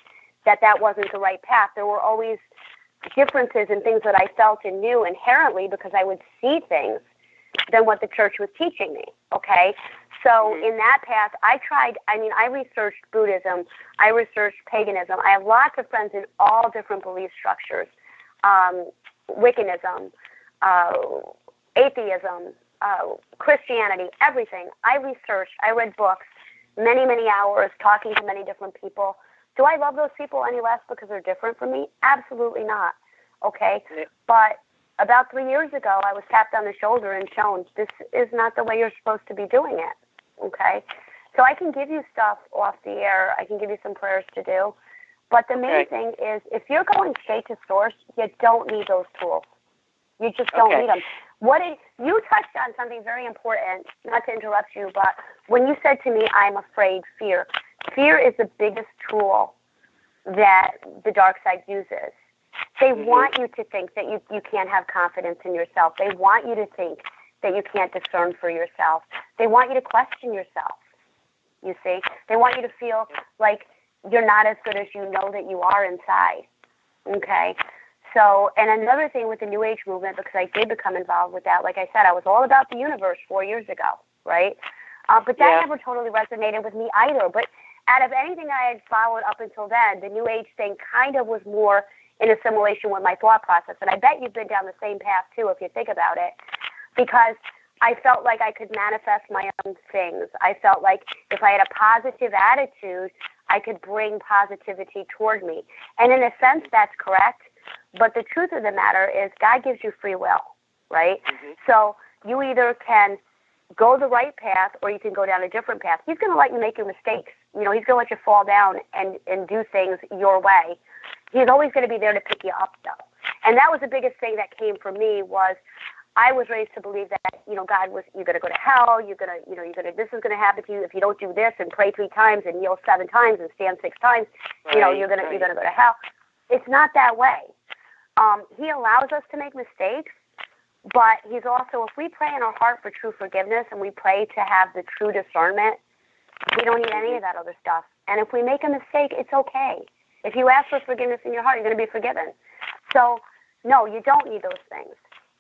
that wasn't the right path. There were always differences in things that I felt and knew inherently because I would see things than what the church was teaching me, okay? So in that path, I researched Buddhism, I researched paganism. I have lots of friends in all different belief structures, Wiccanism, atheism, Christianity, everything. I researched, I read books, many, many hours, talking to many different people. Do I love those people any less because they're different from me? Absolutely not, okay? But about 3 years ago, I was tapped on the shoulder and shown, this is not the way you're supposed to be doing it. Okay, so I can give you stuff off the air. I can give you some prayers to do. But the main thing is, if you're going straight to source, you don't need those tools. You just don't need them. You touched on something very important, not to interrupt you, but when you said to me, I'm afraid, fear is the biggest tool that the dark side uses. They want you to think that you can't have confidence in yourself. They want you to think that you can't discern for yourself. They want you to question yourself, you see. They want you to feel like you're not as good as you know that you are inside, okay? So, and another thing with the New Age movement, because I did become involved with that, like I said, I was all about the universe 4 years ago, right? But that never totally resonated with me either. But out of anything I had followed up until then, the New Age thing kind of was more in assimilation with my thought process. And I bet you've been down the same path, too, if you think about it. Because I felt like I could manifest my own things. I felt like if I had a positive attitude, I could bring positivity toward me. And in a sense, that's correct. But the truth of the matter is God gives you free will, right? So you either can go the right path or you can go down a different path. He's going to let you make your mistakes. He's going to let you fall down and do things your way. He's always going to be there to pick you up, though. And that was the biggest thing that came from me was I was raised to believe that, God was, you're going to go to hell, this is going to happen to you if you don't do this and pray 3 times and kneel 7 times and stand 6 times, you're going to go to hell. It's not that way. He allows us to make mistakes, but he's also, if we pray in our heart for true forgiveness and we pray to have the true discernment, we don't need any of that other stuff. And if we make a mistake, it's okay. If you ask for forgiveness in your heart, you're going to be forgiven. So, no, you don't need those things.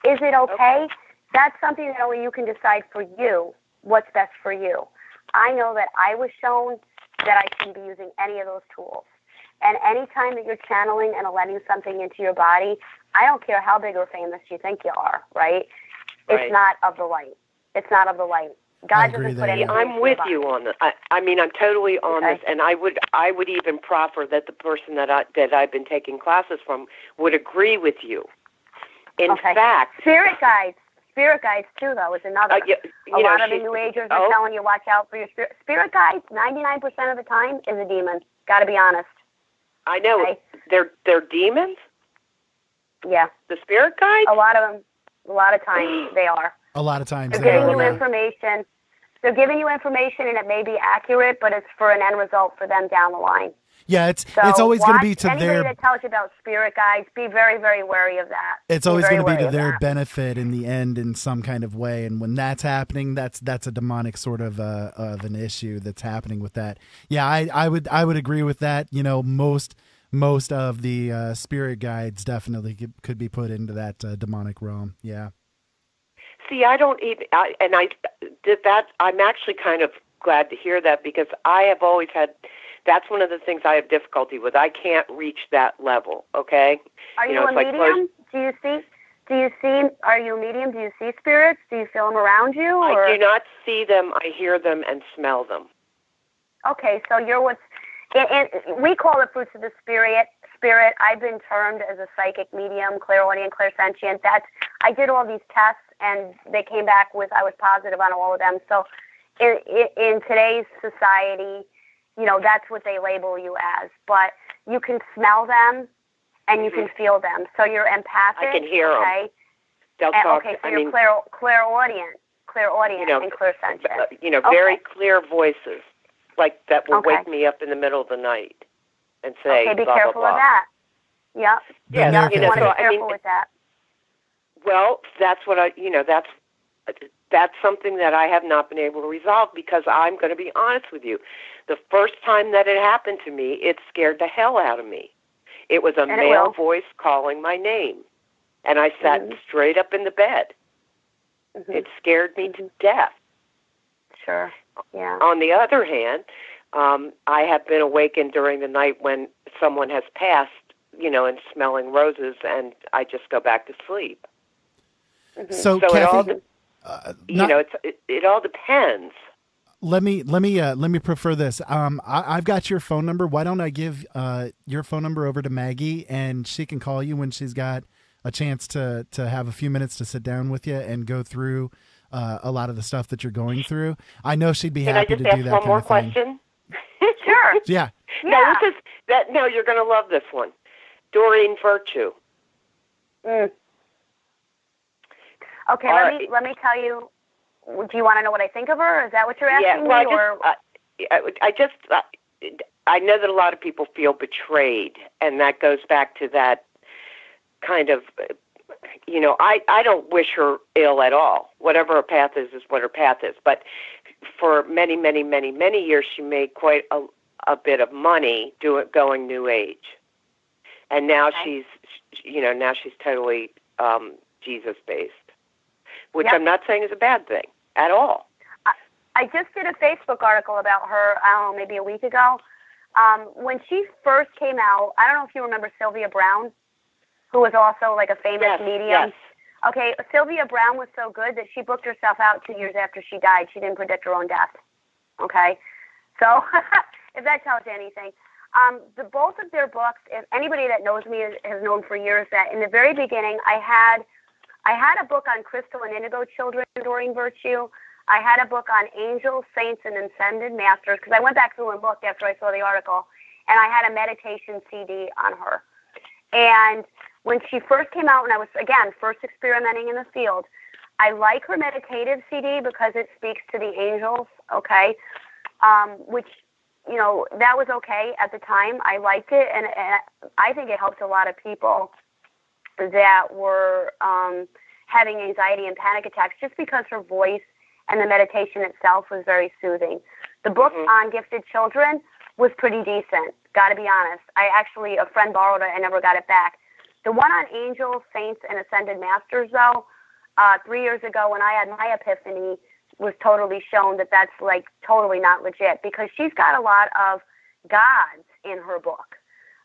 Is it okay? That's something that only you can decide for you what's best for you. I know that I was shown that I shouldn't be using any of those tools. And any time that you're channeling and letting something into your body, I don't care how big or famous you think you are, right? It's not of the light. It's not of the light. God doesn't put anything. I'm with you on this. I'm totally on this, and I would even proffer that the person that I've been taking classes from would agree with you. In fact, spirit guides too, though, is another. A lot of the New Agers are telling you watch out for your spirit guides. 99% of the time is a demon. Got to be honest. I know. Okay? They're demons? Yeah. The spirit guides? A lot of times they are. A lot of times they're giving you information. They're giving you information, and it may be accurate, but it's for an end result for them down the line. Yeah, it's always going to be to anybody that tells you about spirit guides, be very, very wary of that. It's always going to be to their benefit in the end in some kind of way, and when that's happening, that's a demonic sort of an issue that's happening with that. Yeah, I would agree with that. Most of the spirit guides definitely could be put into that demonic realm. Yeah. See, I don't even, I did that. I'm actually kind of glad to hear that because I have always had. That's one of the things I have difficulty with. I can't reach that level. Okay. Are you a medium? Do you see? Are you a medium? Do you see spirits? Do you feel them around you? Or? I do not see them. I hear them and smell them. Okay, so you're what's. We call it fruits of the spirit. I've been termed as a psychic medium, clairaudient, clairsentient. I did all these tests, and they came back with I was positive on all of them. So, in today's society. that's what they label you as. But you can smell them and you can feel them. So you're empathic. I can hear them. They'll talk. Okay, so you're clairaudient and clairsentient. Very clear voices, like that will wake me up in the middle of the night and say, okay, be blah, careful blah, blah. of that. Yep. Yeah, you want to be careful with that. Well, that's what that's something that I have not been able to resolve, because I'm going to be honest with you. The first time that it happened to me, it scared the hell out of me. It was a male voice calling my name, and I sat straight up in the bed. It scared me to death. Sure, yeah. On the other hand, I have been awakened during the night when someone has passed, and smelling roses, and I just go back to sleep. So Kathy, it all depends. Let me prefer this. I've got your phone number. Why don't I give your phone number over to Maggie, and she can call you when she's got a chance to have a few minutes to sit down with you and go through a lot of the stuff that you're going through. I know she'd be happy to do that. Can I just ask one more question? Sure. Yeah. No, you're going to love this one. Doreen Virtue. Okay, let me tell you. Do you want to know what I think of her? Is that what you're asking me? I know that a lot of people feel betrayed, and that goes back to that kind of, I don't wish her ill at all. Whatever her path is what her path is. But for many, many, many, many years, she made quite a bit of money going New Age. And now she's totally Jesus-based, which I'm not saying is a bad thing at all. I just did a Facebook article about her, I don't know, maybe a week ago. When she first came out, I don't know if you remember Sylvia Brown, who was also like a famous medium. Yes. Okay, Sylvia Brown was so good that she booked herself out 2 years after she died. She didn't predict her own death. Okay? So, if that tells you anything. Both of their books, if anybody that knows me has known for years that in the very beginning I had a book on crystal and indigo children, Doreen Virtue. I had a book on angels, saints, and ascended masters, because I went back through and looked after I saw the article, and I had a meditation CD on her. And when she first came out, and I was, again, first experimenting in the field, I like her meditative CD because it speaks to the angels, okay, which, that was okay at the time. I liked it, and I think it helped a lot of people that were having anxiety and panic attacks, just because her voice and the meditation itself was very soothing. The book on gifted children was pretty decent, got to be honest. A friend borrowed it and never got it back. The one on angels, saints, and ascended masters, though, 3 years ago when I had my epiphany, was totally shown that that's like totally not legit, because she's got a lot of gods in her book.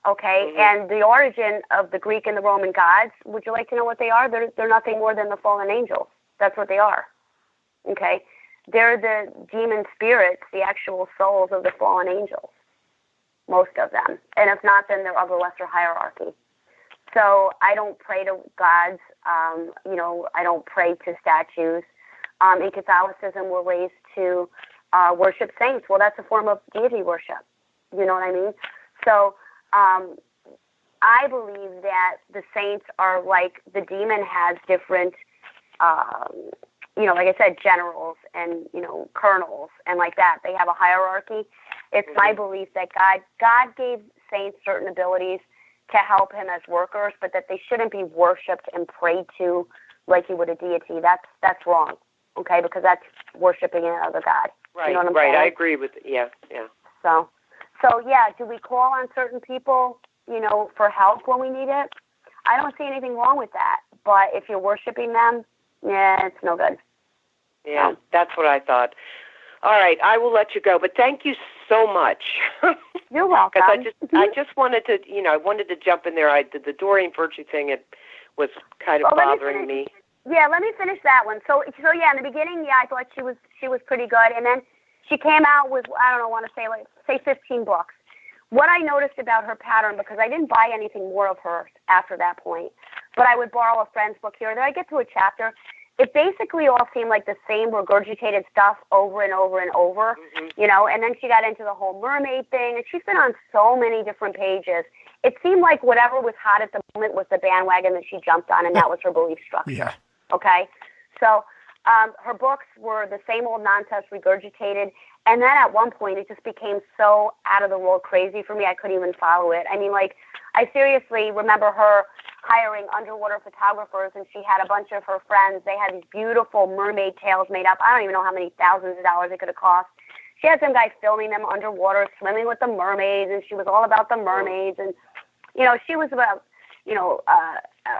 Okay, and the origin of the Greek and the Roman gods, would you like to know what they are? They're nothing more than the fallen angels. That's what they are. Okay, they're the demon spirits, the actual souls of the fallen angels, most of them. And if not, then they're of a lesser hierarchy. So I don't pray to gods. I don't pray to statues. In Catholicism, we're raised to worship saints. Well, that's a form of deity worship. You know what I mean? So I believe that the saints are like the demon has different, like I said, generals and, colonels and like that. They have a hierarchy. It's my belief that God gave saints certain abilities to help him as workers, but that they shouldn't be worshipped and prayed to like you would a deity. That's wrong, okay, because that's worshiping another God. Right, you know what I'm saying? I agree with it. Yeah. So yeah, do we call on certain people, for help when we need it? I don't see anything wrong with that. But if you're worshiping them, it's no good. Yeah, that's what I thought. All right, I will let you go, but thank you so much. You're welcome. Because I just wanted to, I wanted to jump in there. I did the Doreen Virtue thing. It was kind of bothering me. Yeah, let me finish that one. So yeah, in the beginning, I thought she was pretty good, and then she came out with, I want to say 15 books. What I noticed about her pattern, because I didn't buy anything more of her after that point, but I would borrow a friend's book here or there. I get to a chapter. it basically all seemed like the same regurgitated stuff over and over and over, you know, and then she got into the whole mermaid thing, and she's been on so many different pages. It seemed like whatever was hot at the moment was the bandwagon that she jumped on, and that was her belief structure. Yeah. Okay? So her books were the same old nonsense regurgitated, and then at one point it just became so out of the world crazy for me I couldn't even follow it. I mean, like, I seriously remember her hiring underwater photographers, and she had a bunch of her friends. They had these beautiful mermaid tails made up. I don't even know how many thousands of dollars it could have cost. She had some guy filming them underwater, swimming with the mermaids, and she was all about the mermaids. And, you know, she was about, you know,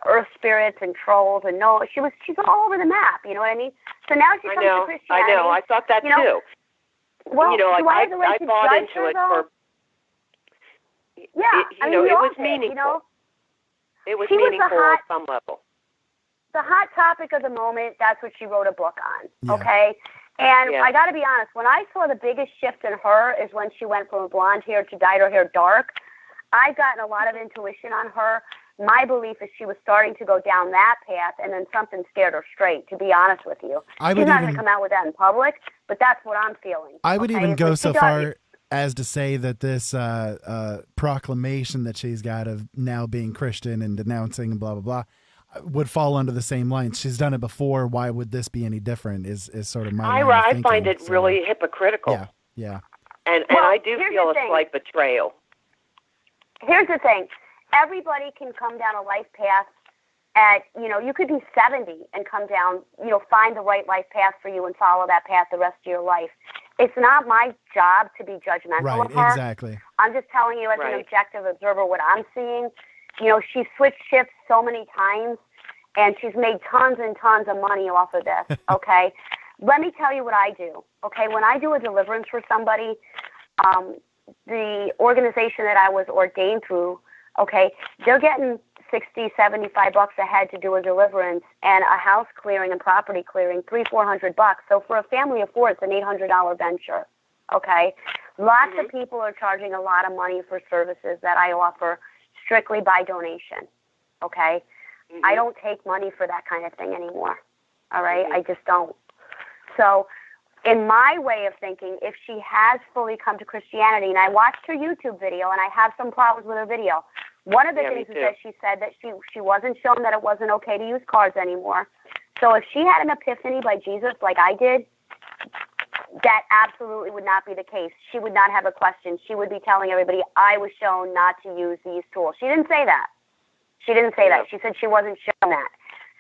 earth spirits and trolls, and she's all over the map, you know what I mean? So now she comes to Christianity. I know, I thought that too. Well, you know, like, I bought into her, it for... Yeah, it was meaningful. You know? It was meaningful on some level. The hot topic of the moment, that's what she wrote a book on, okay? And I got to be honest, when I saw the biggest shift in her is when she went from blonde hair to dyed her hair dark. I've gotten a lot of intuition on her. My belief is she was starting to go down that path, and then something scared her straight, to be honest with you. She's not going to come out with that in public, but that's what I'm feeling. I would even go so far as to say that this proclamation that she's got of now being Christian and denouncing and blah, blah, blah, would fall under the same lines. She's done it before. Why would this be any different is sort of my line of thinking. I find it really hypocritical. Yeah. And I do feel a slight betrayal. Here's the thing. Everybody can come down a life path at, you know, you could be 70 and come down, you know, find the right life path for you and follow that path the rest of your life. It's not my job to be judgmental of her. Right, exactly. I'm just telling you as an objective observer what I'm seeing. You know, she's switched shifts so many times, and she's made tons and tons of money off of this, okay? Let me tell you what I do, okay? When I do a deliverance for somebody, the organization that I was ordained through, okay, they're getting $60, $75 a head to do a deliverance, and a house clearing and property clearing, $300-400. So for a family of four, it's an $800 venture, okay? Lots of people are charging a lot of money for services that I offer strictly by donation, okay? I don't take money for that kind of thing anymore, all right? I just don't. So in my way of thinking, if she has fully come to Christianity, and I watched her YouTube video, and I have some problems with her video, one of the things is that she said that she wasn't shown that it wasn't okay to use cards anymore. So if she had an epiphany by Jesus like I did, that absolutely would not be the case. She would not have a question. She would be telling everybody, I was shown not to use these tools. She didn't say that. She didn't say that. She said she wasn't shown that.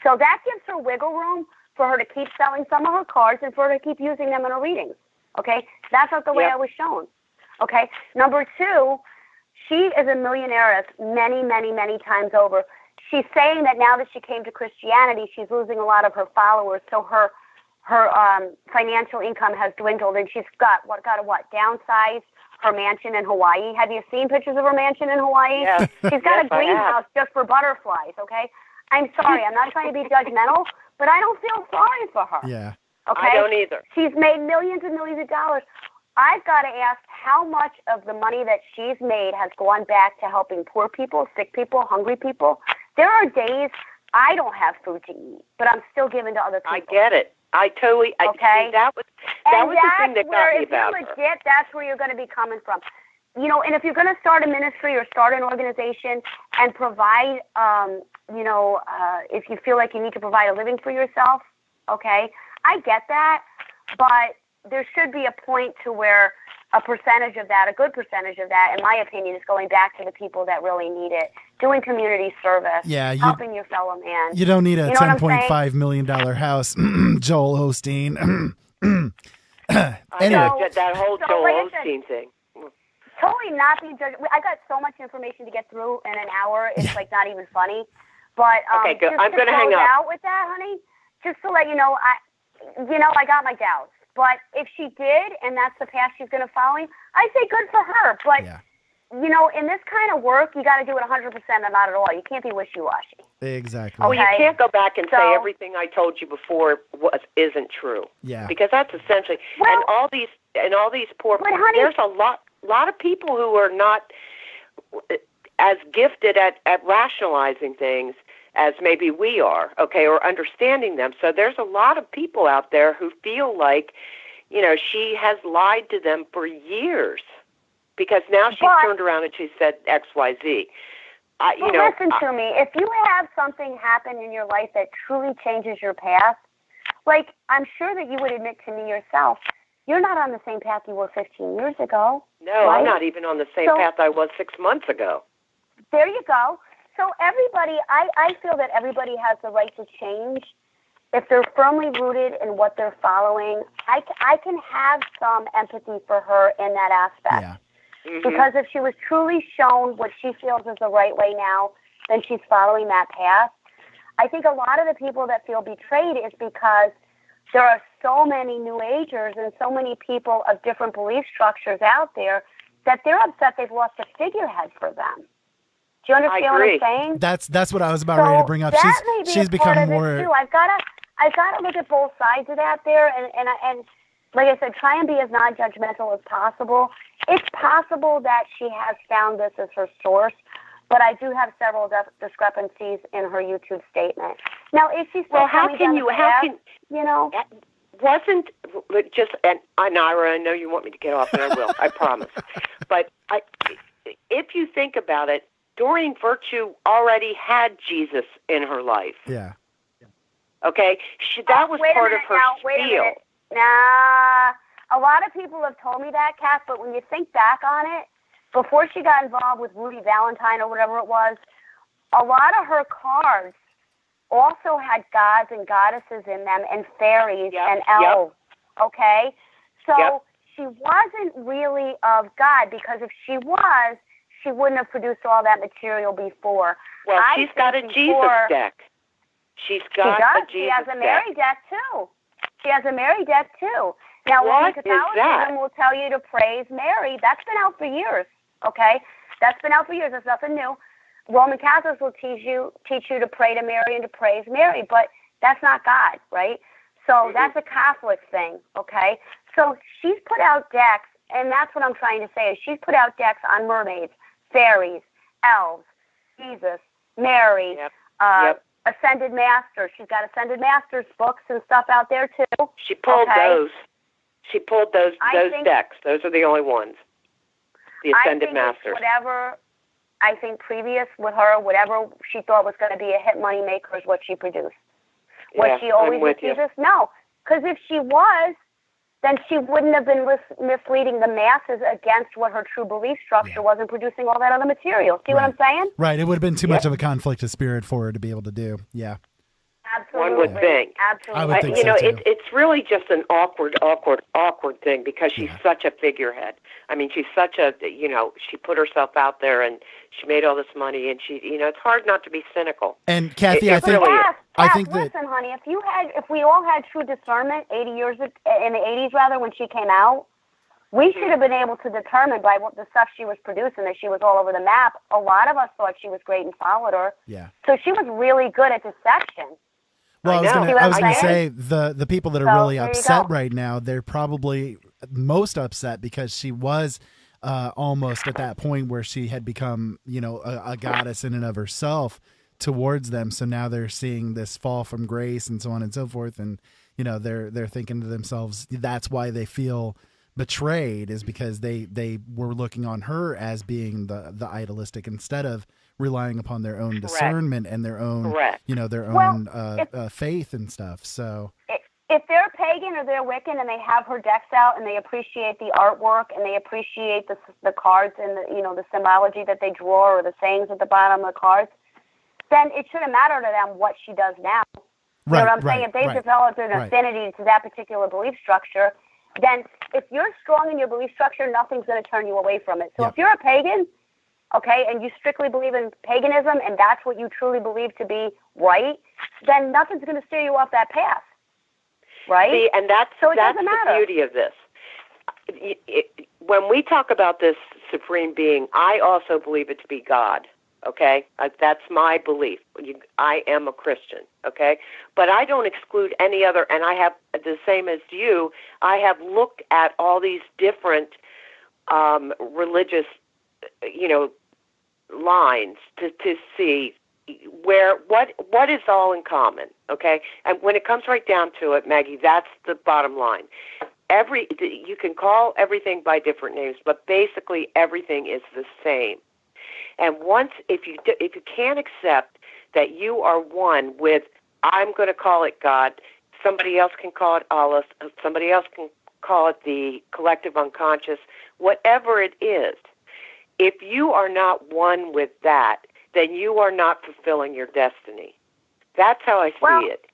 So that gives her wiggle room for her to keep selling some of her cards and for her to keep using them in her readings. Okay? That's not the way I was shown. Okay? Number two, she is a millionaire many, many, many times over. She's saying that now that she came to Christianity, she's losing a lot of her followers, so her financial income has dwindled, and she's got to downsize her mansion in Hawaii. Have you seen pictures of her mansion in Hawaii? Yeah. She's got a greenhouse just for butterflies, okay? I'm sorry, I'm not trying to be judgmental, but I don't feel sorry for her. Yeah. Okay? I don't either. She's made millions and millions of dollars. I've got to ask how much of the money that she's made has gone back to helping poor people, sick people, hungry people. There are days I don't have food to eat, but I'm still giving to other people. I get it. I totally. Okay. That was the thing that got me about her. If you're legit, that's where you're going to be coming from. You know, and if you're going to start a ministry or start an organization and provide, if you feel like you need to provide a living for yourself, okay, I get that, but there should be a point to where a percentage of that, a good percentage of that, in my opinion, is going back to the people that really need it, doing community service, helping your fellow man. You don't need a $10.5 million house, Joel Osteen. Anyway. That whole Joel Osteen thing. Totally not being judged. I got so much information to get through in an hour. It's like not even funny. But okay, good. I'm going to hang up out with that, honey. Just to let you know, I got my doubts. But if she did, and that's the path she's going to follow, I say good for her. But you know, in this kind of work, you got to do it 100% and not at all. You can't be wishy-washy. Exactly. Well, you can't go back and say everything I told you before isn't true. Yeah. Because that's essentially and all these poor people. There's a lot of people who are not as gifted at rationalizing things as maybe we are, okay, or understanding them. So there's a lot of people out there who feel like, she has lied to them for years because now she's turned around and she said X, Y, Z. Listen to me. If you have something happen in your life that truly changes your path, like I'm sure that you would admit to me yourself, you're not on the same path you were 15 years ago. No, right? I'm not even on the same path I was 6 months ago. There you go. So everybody, I feel that everybody has the right to change. If they're firmly rooted in what they're following, I can have some empathy for her in that aspect. Yeah. Mm-hmm. Because if she was truly shown what she feels is the right way now, then she's following that path. I think a lot of the people that feel betrayed is because there are so many New Agers and so many people of different belief structures out there that they're upset they've lost a figurehead for them. Do you understand what I'm saying? That's what I was about ready to bring up. She's become more. Too. I've got to look at both sides of that there, and like I said, try and be as non-judgmental as possible. It's possible that she has found this as her source, but I do have several discrepancies in her YouTube statement. Now, if she's still wasn't just, and Ira, I know you want me to get off, and I will, I promise. But if you think about it, Doreen Virtue already had Jesus in her life. Yeah. Okay? That was part of her spiel. Nah, a lot of people have told me that, Kath, but when you think back on it, before she got involved with Rudy Valentine or whatever it was, a lot of her cards also had gods and goddesses in them and fairies and elves, okay? So she wasn't really of God, because if she was, she wouldn't have produced all that material before. Well, she's got a Jesus deck. She has a Mary deck, too. She has a Mary deck, too. Now, what Catholicism will tell you to praise Mary. That's been out for years, okay? That's been out for years. That's nothing new. Roman Catholics will teach you to pray to Mary and to praise Mary, but that's not God, right? So that's a Catholic thing, okay? So she's put out decks, and that's what I'm trying to say, is she's put out decks on mermaids, fairies, elves, Jesus, Mary, Ascended Masters. She's got Ascended Masters books and stuff out there, too. She pulled those. She pulled those decks. Those are the only ones. The Ascended Masters. I think previous with her, whatever she thought was going to be a hit money maker is what she produced. Was she always with Jesus? No. Because if she was, then she wouldn't have been misleading the masses against what her true belief structure was and producing all that other material. See what I'm saying? Right. It would have been too much of a conflict of spirit for her to be able to do. Yeah. Absolutely. One would think. Absolutely. I would think so, too. It's really just an awkward thing, because she's such a figurehead. I mean, she's such a, she put herself out there and she made all this money, and she, it's hard not to be cynical. And Kathy, I think listen, honey, if we all had true discernment in the 80s rather, when she came out, we should have been able to determine by what the stuff she was producing that she was all over the map. A lot of us thought she was great and followed her. Yeah. So she was really good at deception. Well, I was going to say the people that are really upset right now, they're probably most upset because she was almost at that point where she had become, a goddess in and of herself towards them. So now they're seeing this fall from grace and so on and so forth, and they're thinking to themselves, that's why they feel betrayed, is because they were looking on her as being the idolistic instead of relying upon their own discernment and their own, faith and stuff. So if they're pagan or they're Wiccan and they have her decks out and they appreciate the artwork and they appreciate the cards and the symbology that they draw or the sayings at the bottom of the cards, then it shouldn't matter to them what she does now. You know what I'm saying? If they've developed an affinity to that particular belief structure, then if you're strong in your belief structure, nothing's going to turn you away from it. So if you're a pagan, okay, and you strictly believe in paganism and that's what you truly believe to be right, then nothing's going to steer you off that path, right? See, and that's the beauty of this. When we talk about this supreme being, I also believe it to be God, okay? That's my belief. I am a Christian, okay? But I don't exclude any other, and I have the same as you, I have looked at all these different religious, lines to see, what is all in common, okay? And when it comes right down to it, Maggie, that's the bottom line. You can call everything by different names, but basically everything is the same. And if you can't accept that you are one with, I'm going to call it God, somebody else can call it Allah, somebody else can call it the collective unconscious, whatever it is, if you are not one with that, then you are not fulfilling your destiny. That's how I see it.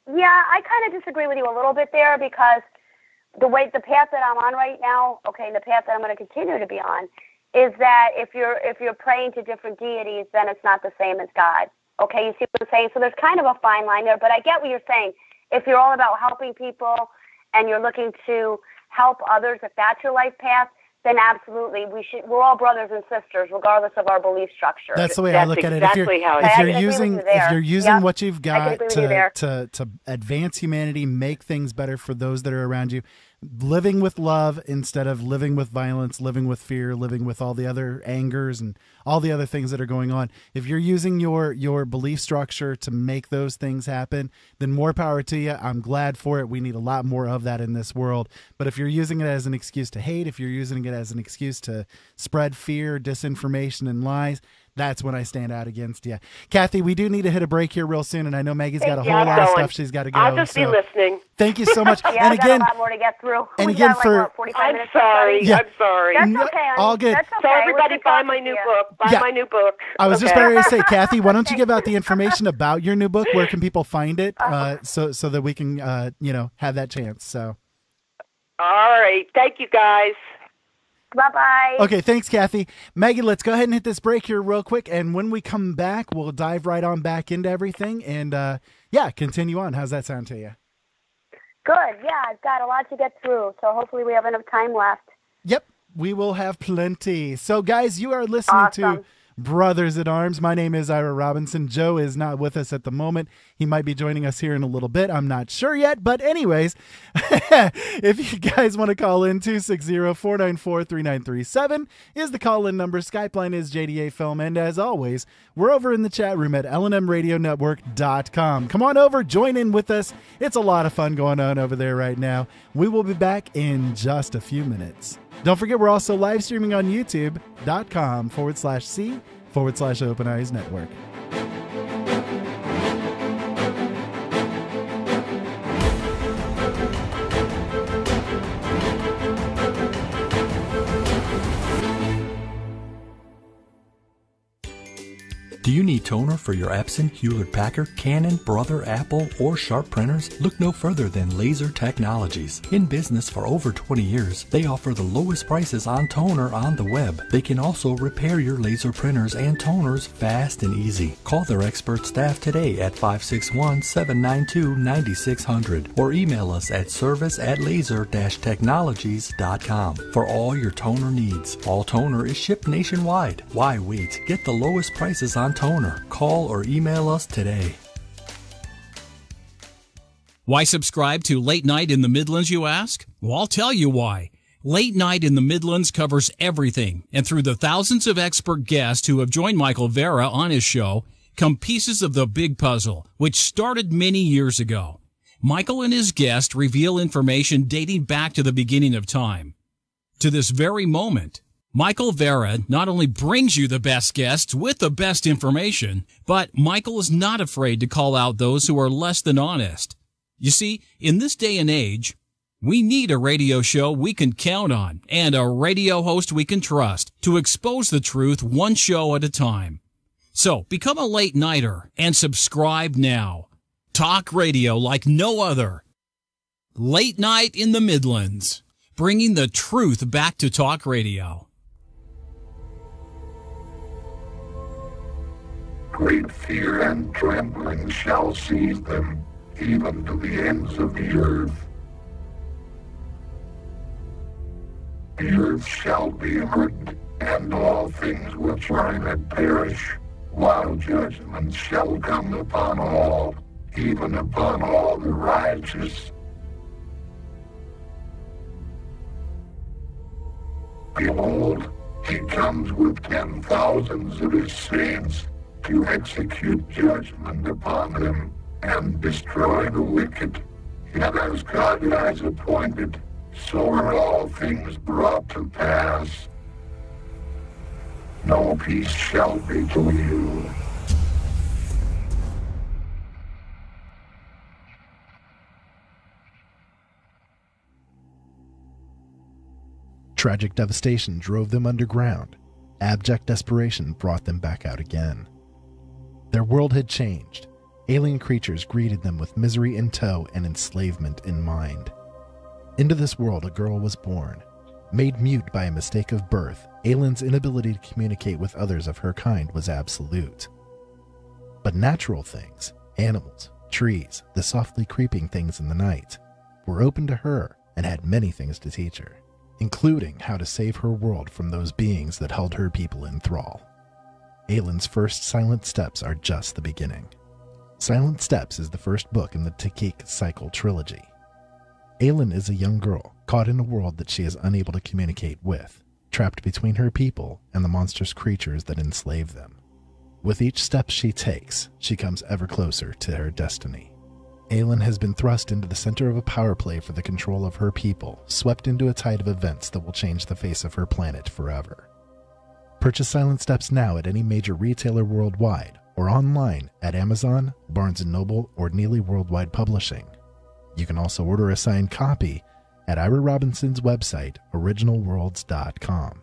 Yeah, I kind of disagree with you a little bit there, because the path that I'm on right now, okay, and the path that I'm going to continue to be on, is that if you're praying to different deities, then it's not the same as God. Okay, you see what I'm saying? So there's kind of a fine line there, but I get what you're saying. If you're all about helping people and you're looking to help others, if that's your life path, then absolutely we're all brothers and sisters, regardless of our belief structure. That's the way I look at it. If you're using what you've got to advance humanity, make things better for those that are around you, living with love instead of living with violence, living with fear, living with all the other angers and all the other things that are going on. If you're using your belief structure to make those things happen, then more power to you. I'm glad for it. We need a lot more of that in this world. But if you're using it as an excuse to hate, if you're using it as an excuse to spread fear, disinformation, and lies, that's when I stand out against you. Kathy, we do need to hit a break here real soon, and I know Maggie's got a whole lot of stuff she's got to go. I'll just be listening. Thank you so much. And again, got a lot more to get through. And again, I'm sorry. Yeah. I'm sorry. That's okay. All good. That's okay. So everybody buy my new book. Buy my new book. I was just about to say, Kathy, why don't you give out the information about your new book? Where can people find it, so that we can have that chance? So. All right. Thank you, guys. Bye-bye. Okay, thanks, Kathy. Maggie, let's go ahead and hit this break here real quick, and when we come back, we'll dive right on back into everything and, continue on. How's that sound to you? Good. Yeah, I've got a lot to get through, so hopefully we have enough time left. Yep, we will have plenty. So, guys, you are listening to Brothers at Arms. My name is Ira Robinson. Joe is not with us at the moment. He might be joining us here in a little bit. I'm not sure yet. But anyways, if you guys want to call in, 260-494-3937 is the call-in number. Skype line is JDA Film. And as always, we're over in the chat room at LNMRadioNetwork.com. Come on over. Join in with us. It's a lot of fun going on over there right now. We will be back in just a few minutes. Don't forget, we're also live streaming on YouTube.com/C/Open Eyes Network. Do you need toner for your Epson, Hewlett-Packard, Canon, Brother, Apple, or Sharp printers? Look no further than Laser Technologies. In business for over 20 years, they offer the lowest prices on toner on the web. They can also repair your laser printers and toners fast and easy. Call their expert staff today at 561-792-9600 or email us at service@laser-technologies.com for all your toner needs. All toner is shipped nationwide. Why wait? Get the lowest prices on toner. Call or email us today. Why subscribe to Late Night in the Midlands, you ask? Well, I'll tell you why. Late Night in the Midlands covers everything, and through the thousands of expert guests who have joined Michael Vera on his show come pieces of the big puzzle, which started many years ago. Michael and his guests reveal information dating back to the beginning of time. To this very moment, Michael Vera not only brings you the best guests with the best information, but Michael is not afraid to call out those who are less than honest. You see, in this day and age, we need a radio show we can count on and a radio host we can trust to expose the truth one show at a time. So become a late nighter and subscribe now. Talk radio like no other. Late Night in the Midlands, bringing the truth back to talk radio. Great fear and trembling shall seize them, even to the ends of the earth. The earth shall be hurt, and all things which are in it perish, while judgment shall come upon all, even upon all the righteous. Behold, he comes with 10,000s of his saints, to execute judgment upon them and destroy the wicked. Yet as God has appointed, so are all things brought to pass. No peace shall be to you. Tragic devastation drove them underground. Abject desperation brought them back out again. Their world had changed. Alien creatures greeted them with misery in tow and enslavement in mind. Into this world a girl was born. Made mute by a mistake of birth, Aylin's inability to communicate with others of her kind was absolute. But natural things, animals, trees, the softly creeping things in the night, were open to her and had many things to teach her, including how to save her world from those beings that held her people in thrall. Aylin's first Silent Steps are just the beginning. Silent Steps is the first book in the Takik Cycle trilogy. Aylin is a young girl caught in a world that she is unable to communicate with, trapped between her people and the monstrous creatures that enslave them. With each step she takes, she comes ever closer to her destiny. Aylin has been thrust into the center of a power play for the control of her people, swept into a tide of events that will change the face of her planet forever. Purchase Silent Steps now at any major retailer worldwide, or online at Amazon, Barnes & Noble, or Neely Worldwide Publishing. You can also order a signed copy at Ira Robinson's website, originalworlds.com.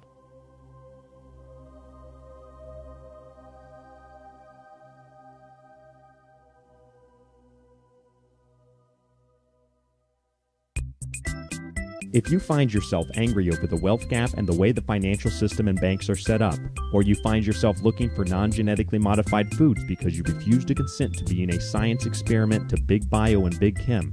If you find yourself angry over the wealth gap and the way the financial system and banks are set up, or you find yourself looking for non-genetically modified foods because you refuse to consent to being a science experiment to Big Bio and Big Chem,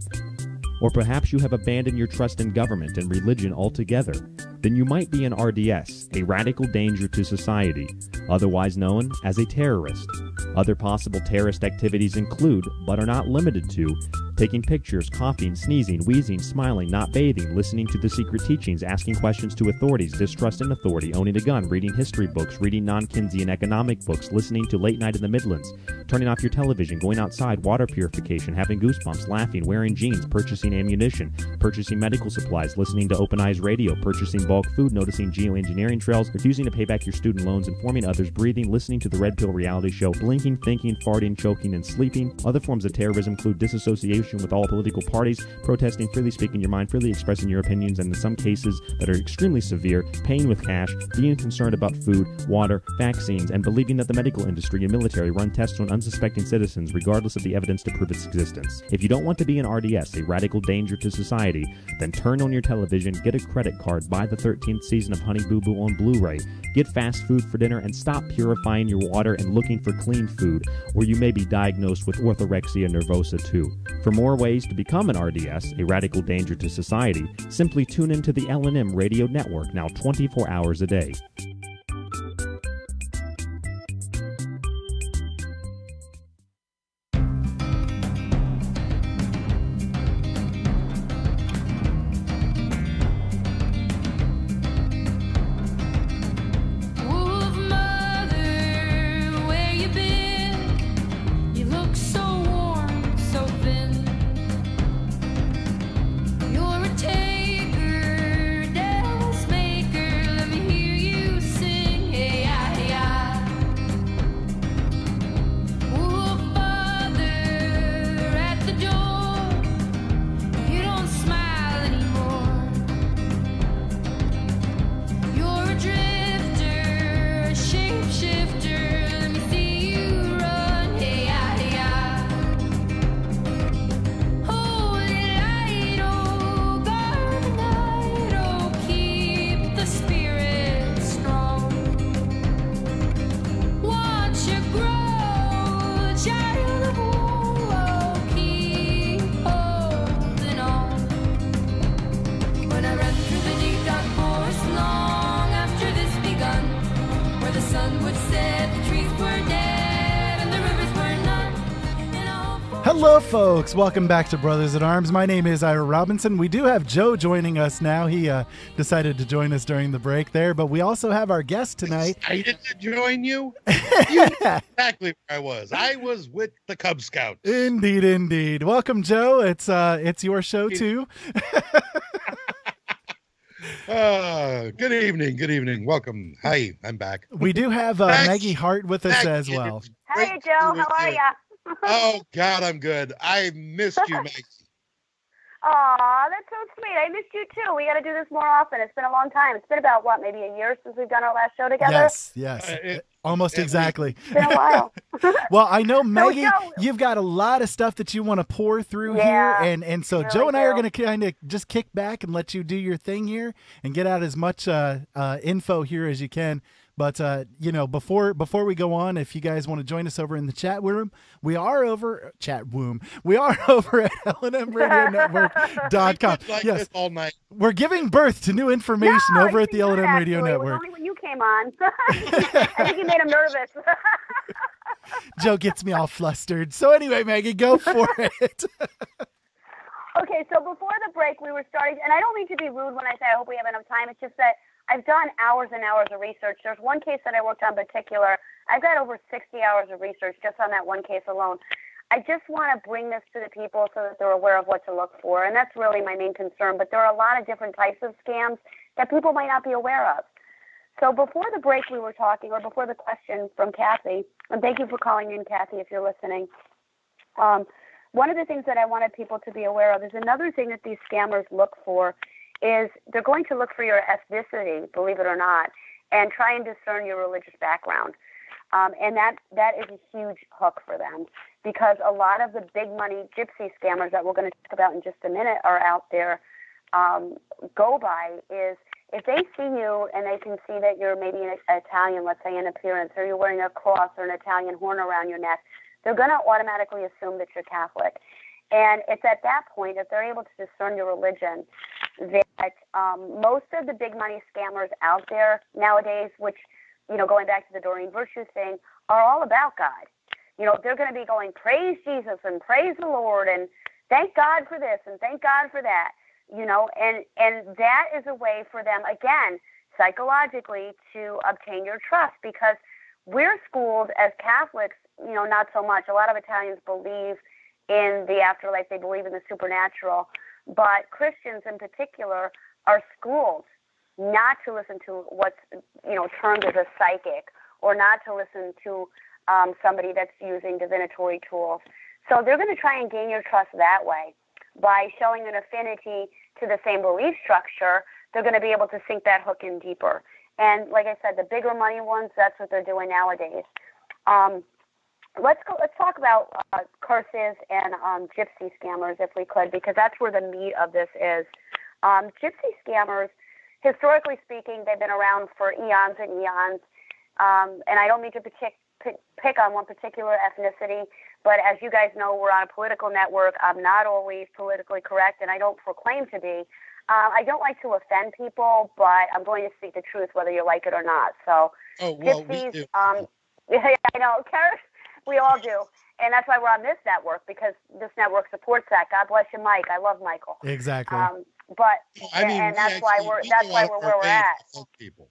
or perhaps you have abandoned your trust in government and religion altogether, then you might be an RDS, a radical danger to society, otherwise known as a terrorist. Other possible terrorist activities include, but are not limited to, taking pictures, coughing, sneezing, wheezing, smiling, not bathing, listening to the secret teachings, asking questions to authorities, distrust in authority, owning a gun, reading history books, reading non-Keynesian economic books, listening to Late Night in the Midlands, turning off your television, going outside, water purification, having goosebumps, laughing, wearing jeans, purchasing ammunition, purchasing medical supplies, listening to Open Eyes Radio, purchasing bulk food, noticing geoengineering trails, refusing to pay back your student loans, informing others, breathing, listening to the Red Pill reality show, blinking, thinking, farting, choking, and sleeping. Other forms of terrorism include disassociation with all political parties, protesting, freely speaking your mind, freely expressing your opinions, and in some cases that are extremely severe, paying with cash, being concerned about food, water, vaccines, and believing that the medical industry and military run tests on unsuspecting citizens regardless of the evidence to prove its existence. If you don't want to be an RDS, a radical danger to society, then turn on your television, get a credit card, buy the 13th season of Honey Boo Boo on Blu-ray, get fast food for dinner, and stop purifying your water and looking for clean food, or you may be diagnosed with orthorexia nervosa too. For more ways to become an RDS, a radical danger to society, simply tune into the LNM Radio Network, now 24 hours a day. Hello, folks. Welcome back to Brothers at Arms. My name is Ira Robinson. We do have Joe joining us now. He decided to join us during the break there, but we also have our guest tonight. Excited to join you? You knew exactly where I was. I was with the Cub Scouts. Indeed, indeed. Welcome, Joe. It's your show too. Good evening. Good evening. Welcome. Hi, I'm back. We do have Maggie Hart with us as well. Hey, Joe. How are you? Oh, God, I'm good. I missed you, Maggie. Aw, that's so sweet. I missed you, too. We got to do this more often. It's been a long time. It's been about, maybe a year since we've done our last show together? Yes. Almost exactly. It's been a while. Well, I know, Maggie, Joe, you've got a lot of stuff that you want to pour through here. And so Joe and I are going to kind of just kick back and let you do your thing here and get out as much info here as you can. But, before we go on, if you guys want to join us over in the chat room, we are over at LNMRadioNetwork.com. Yes. All night. We're giving birth to new information over at the LNM Radio Network. It was only when you came on. I think you made him nervous. Joe gets me all flustered. So anyway, Maggie, go for it. Okay, so before the break, we were starting, and I don't mean to be rude when I say I hope we have enough time. It's just that I've done hours and hours of research. There's one case that I worked on in particular. I've got over 60 hours of research just on that one case alone. I just want to bring this to the people so that they're aware of what to look for, and that's really my main concern. But there are a lot of different types of scams that people might not be aware of. So before the break we were talking, or before the question from Kathy, and thank you for calling in, Kathy, if you're listening. One of the things that I wanted people to be aware of is another thing that these scammers look for is they're going to look for your ethnicity, believe it or not, and try and discern your religious background. And that is a huge hook for them, because a lot of the big money gypsy scammers that we're going to talk about in just a minute are out there go by is if they see you and they can see that you're maybe an Italian, let's say, in appearance, or you're wearing a cross or an Italian horn around your neck, they're going to automatically assume that you're Catholic. And it's at that point, if they're able to discern your religion, that most of the big money scammers out there nowadays, which, going back to the Doreen Virtue thing, are all about God. They're going to be going, praise Jesus and praise the Lord and thank God for this and thank God for that, and that is a way for them, again, psychologically to obtain your trust, because we're schooled as Catholics, not so much. A lot of Italians believe in the afterlife. They believe in the supernatural. But Christians in particular are schooled not to listen to what's, termed as a psychic, or not to listen to somebody that's using divinatory tools. So they're going to try and gain your trust that way. By showing an affinity to the same belief structure, they're going to be able to sink that hook in deeper. And like I said, the bigger money ones, that's what they're doing nowadays. Let's talk about curses and gypsy scammers, if we could, because that's where the meat of this is. Gypsy scammers, historically speaking, they've been around for eons and eons. And I don't mean to pick on one particular ethnicity, but as you guys know, we're on a political network. I'm not always politically correct, and I don't proclaim to be. I don't like to offend people, but I'm going to speak the truth whether you like it or not. So, gypsies, we do. Yeah, I know, we all do. And that's why we're on this network, because this network supports that. God bless you, Mike. I love Michael. Exactly. And that's why we're where we're at. People.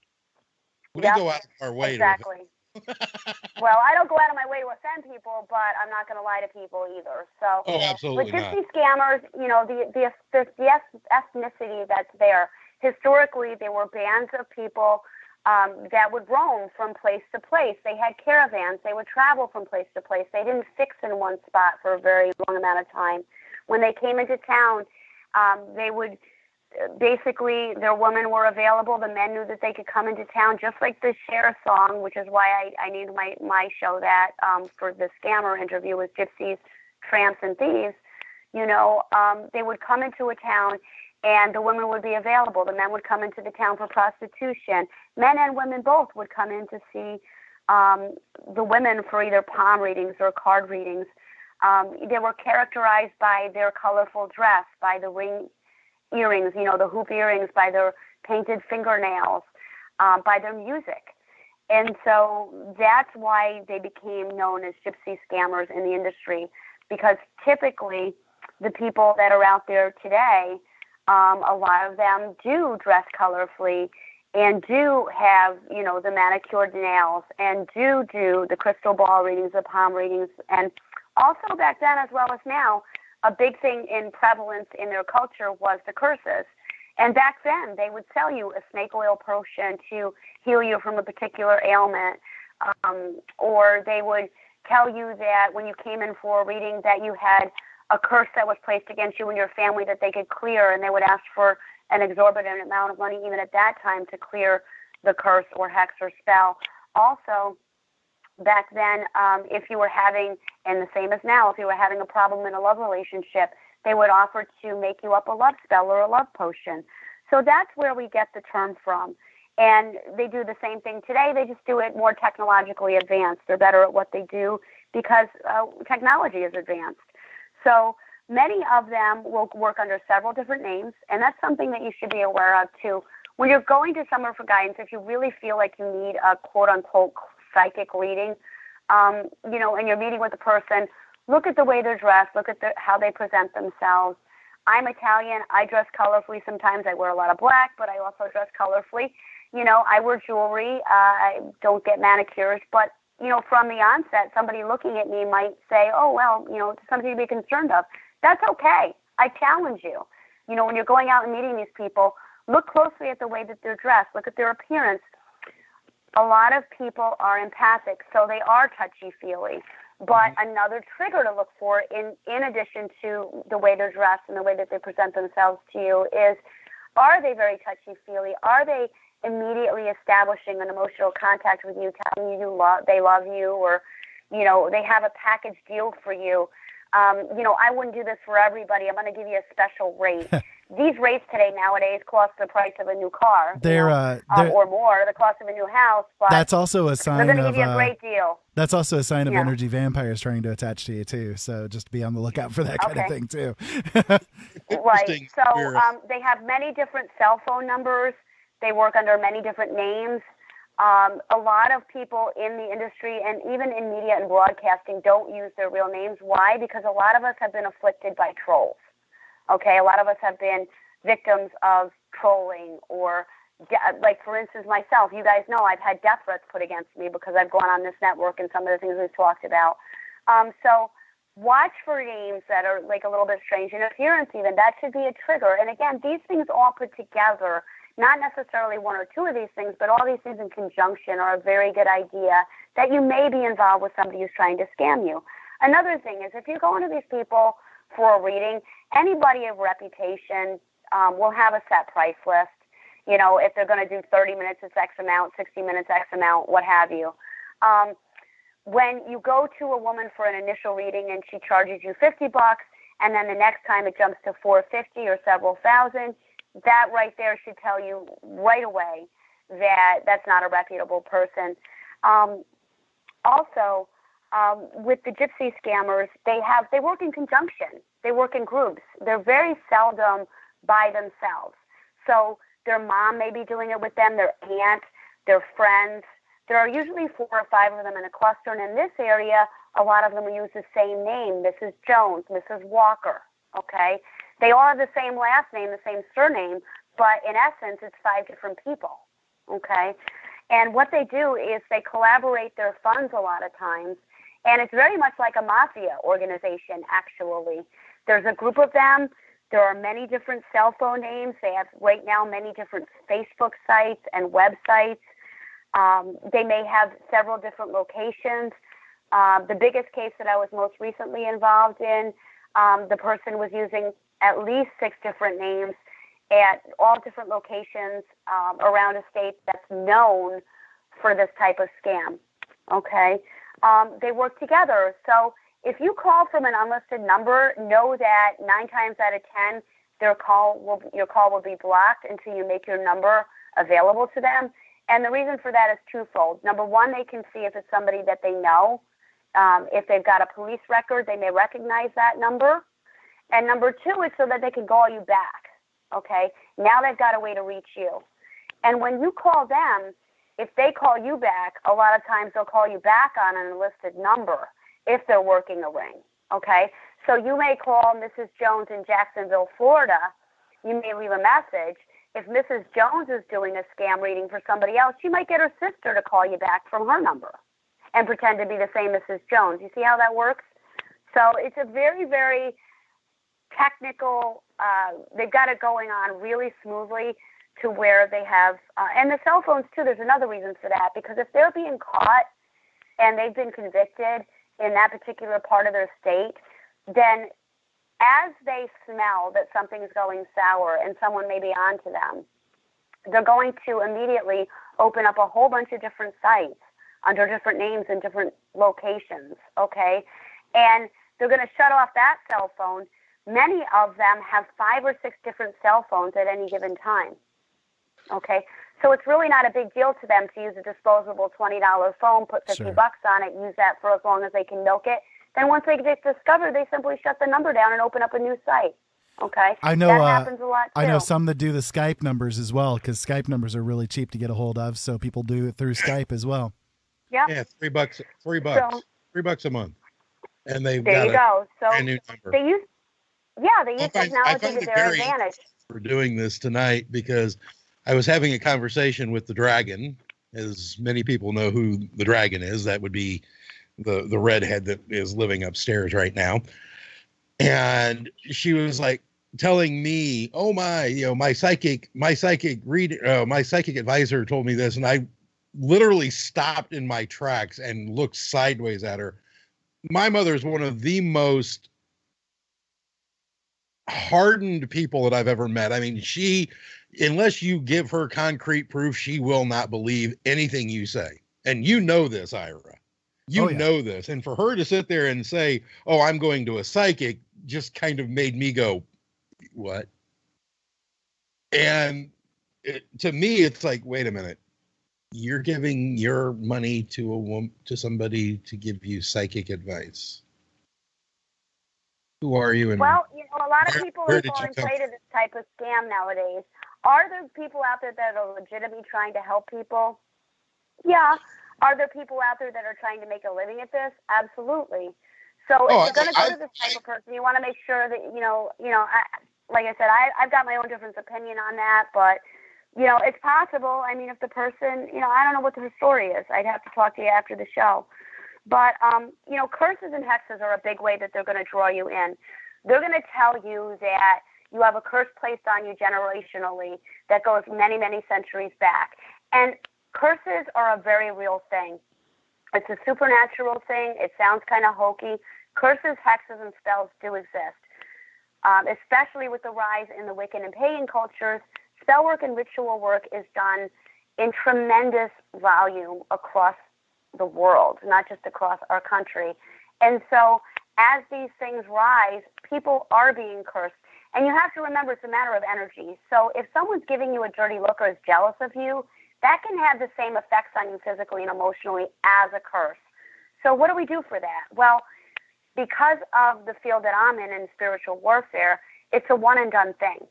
We go out of our way. Exactly. Well, I don't go out of my way to offend people, but I'm not going to lie to people either. So, absolutely but gypsy scammers, the ethnicity that's there. Historically, they were bands of people that would roam from place to place. They had caravans. They would travel from place to place. They didn't fix in one spot for a very long amount of time. When they came into town, they would basically, their women were available. The men knew that they could come into town, just like the Cher song, which is why I named my show that for the scammer interview with Gypsies, Tramps, and Thieves. They would come into a town, and the women would be available. The men would come into the town for prostitution. Men and women both would come in to see the women for either palm readings or card readings. They were characterized by their colorful dress, by the ring earrings, the hoop earrings, by their painted fingernails, by their music. And so that's why they became known as gypsy scammers in the industry. because typically the people that are out there today, a lot of them do dress colorfully and do have, you know, the manicured nails and do the crystal ball readings, the palm readings. And also back then as well as now, a big thing in prevalence in their culture was the curses. And back then, they would sell you a snake oil potion to heal you from a particular ailment, or they would tell you that when you came in for a reading that you had a curse that was placed against you and your family that they could clear, and they would ask for an exorbitant amount of money even at that time to clear the curse or hex or spell. Also, back then, if you were having, and the same as now, if you were having a problem in a love relationship, they would offer to make you up a love spell or a love potion. So that's where we get the term from. And they do the same thing today. They just do it more technologically advanced. They're better at what they do because technology is advanced. So many of them will work under several different names, and that's something that you should be aware of too. When you're going to somewhere for guidance, if you really feel like you need a quote-unquote psychic reading, you know, and you're meeting with a person, look at the way they're dressed, look at how they present themselves. I'm Italian. I dress colorfully sometimes. I wear a lot of black, but I also dress colorfully. You know, I wear jewelry. I don't get manicures, but, you know, from the onset, somebody looking at me might say, oh, well, you know, it's something to be concerned of. That's okay. I challenge you. You know, when you're going out and meeting these people, look closely at the way that they're dressed. Look at their appearance. A lot of people are empathic, so they are touchy-feely. But another trigger to look for, in addition to the way they're dressed and the way that they present themselves to you, is, are they very touchy-feely? Are they immediately establishing an emotional contact with you, telling you they love you, or, you know, they have a package deal for you? You know, I wouldn't do this for everybody. I'm going to give you a special rate. These rates today nowadays cost the price of a new car, or more, the cost of a new house. But that's also a sign they're going to give you a great deal. That's also a sign of energy vampires trying to attach to you too. So just be on the lookout for that kind of thing too. Right. So they have many different cell phone numbers. They work under many different names. A lot of people in the industry and even in media and broadcasting don't use their real names. Why? Because a lot of us have been afflicted by trolls. Okay, a lot of us have been victims of trolling or, like, for instance, myself. You guys know I've had death threats put against me because I've gone on this network and some of the things we've talked about. So watch for names that are, like, a little bit strange in appearance even. That should be a trigger. And, again, these things all put together, not necessarily one or two of these things, but all these things in conjunction are a very good idea that you may be involved with somebody who's trying to scam you. Another thing is if you go into these people for a reading, anybody of reputation will have a set price list. You know, if they're going to do 30 minutes, it's X amount, 60 minutes, X amount, what have you. When you go to a woman for an initial reading and she charges you $50, and then the next time it jumps to $450 or several thousand, that right there should tell you right away that that's not a reputable person. Also, with the gypsy scammers, they work in conjunction. They work in groups. They're very seldom by themselves. So their mom may be doing it with them, their aunt, their friends. There are usually 4 or 5 of them in a cluster, and in this area, a lot of them use the same name, Mrs. Jones, Mrs. Walker, okay? They all have the same last name, the same surname, but in essence, it's 5 different people, okay? And what they do is they collaborate their funds a lot of times, and it's very much like a mafia organization, actually. There's a group of them. There are many different cell phone names. They have right now many different Facebook sites and websites. They may have several different locations. The biggest case that I was most recently involved in, the person was using at least 6 different names at all different locations around a state that's known for this type of scam, okay? They work together. So if you call from an unlisted number, know that 9 times out of 10, your call will be blocked until you make your number available to them. And the reason for that is twofold. Number one, they can see if it's somebody that they know. If they've got a police record, they may recognize that number. And number two is so that they can call you back, okay? Now they've got a way to reach you. And when you call them, if they call you back, a lot of times they'll call you back on an enlisted number if they're working a ring, Okay? So you may call Mrs. Jones in Jacksonville, Florida. You may leave a message. If Mrs. Jones is doing a scam reading for somebody else, she might get her sister to call you back from her number and pretend to be the same Mrs. Jones. You see how that works? So it's a very, very technical, they've got it going on really smoothly to where they have, and the cell phones too, there's another reason for that, because if they're being caught and they've been convicted in that particular part of their state, then as they smell that something's going sour and someone may be onto them, they're going to immediately open up a whole bunch of different sites under different names and different locations, okay? And they're going to shut off that cell phone. Many of them have 5 or 6 different cell phones at any given time, okay? So it's really not a big deal to them to use a disposable $20 phone, put $50 on it, use that for as long as they can milk it. Then once they get discovered, they simply shut the number down and open up a new site. Okay, I know that happens a lot too. I know some that do the Skype numbers as well, because Skype numbers are really cheap to get a hold of, so people do it through Skype as well. Yeah, $3, So, $3 a month, and they've there got you go. So brand new number. they use technology to their advantage. For doing this tonight, because I was having a conversation with the Dragon. As many people know who the Dragon is, that would be the redhead that is living upstairs right now. And she was like telling me, "Oh my, my psychic advisor told me this," and I literally stopped in my tracks and looked sideways at her. My mother is one of the most hardened people that I've ever met. I mean, unless you give her concrete proof, she will not believe anything you say. And you know this, Ira. You know this. And for her to sit there and say, "Oh, I'm going to a psychic," just kind of made me go, "What?" And to me, it's like, wait a minute. You're giving your money to somebody to give you psychic advice. Who are you? And well, a lot of people are falling prey to this type of scam nowadays. Are there people out there that are legitimately trying to help people? Yeah. Are there people out there that are trying to make a living at this? Absolutely. So if you're going to go to this type of person, you want to make sure that, like I said, I've got my own different opinion on that, but, it's possible. I mean, if the person, I don't know what the story is. I'd have to talk to you after the show. But, curses and hexes are a big way that they're going to draw you in. They're going to tell you that you have a curse placed on you generationally that goes many, many centuries back. And curses are a very real thing. It's a supernatural thing. It sounds kind of hokey. Curses, hexes, and spells do exist, especially with the rise in the Wiccan and pagan cultures. Spell work and ritual work is done in tremendous volume across the world, not just across our country. And so as these things rise, people are being cursed. And you have to remember it's a matter of energy. So if someone's giving you a dirty look or is jealous of you, that can have the same effects on you physically and emotionally as a curse. So what do we do for that? Well, because of the field that I'm in spiritual warfare, it's a one-and-done thing,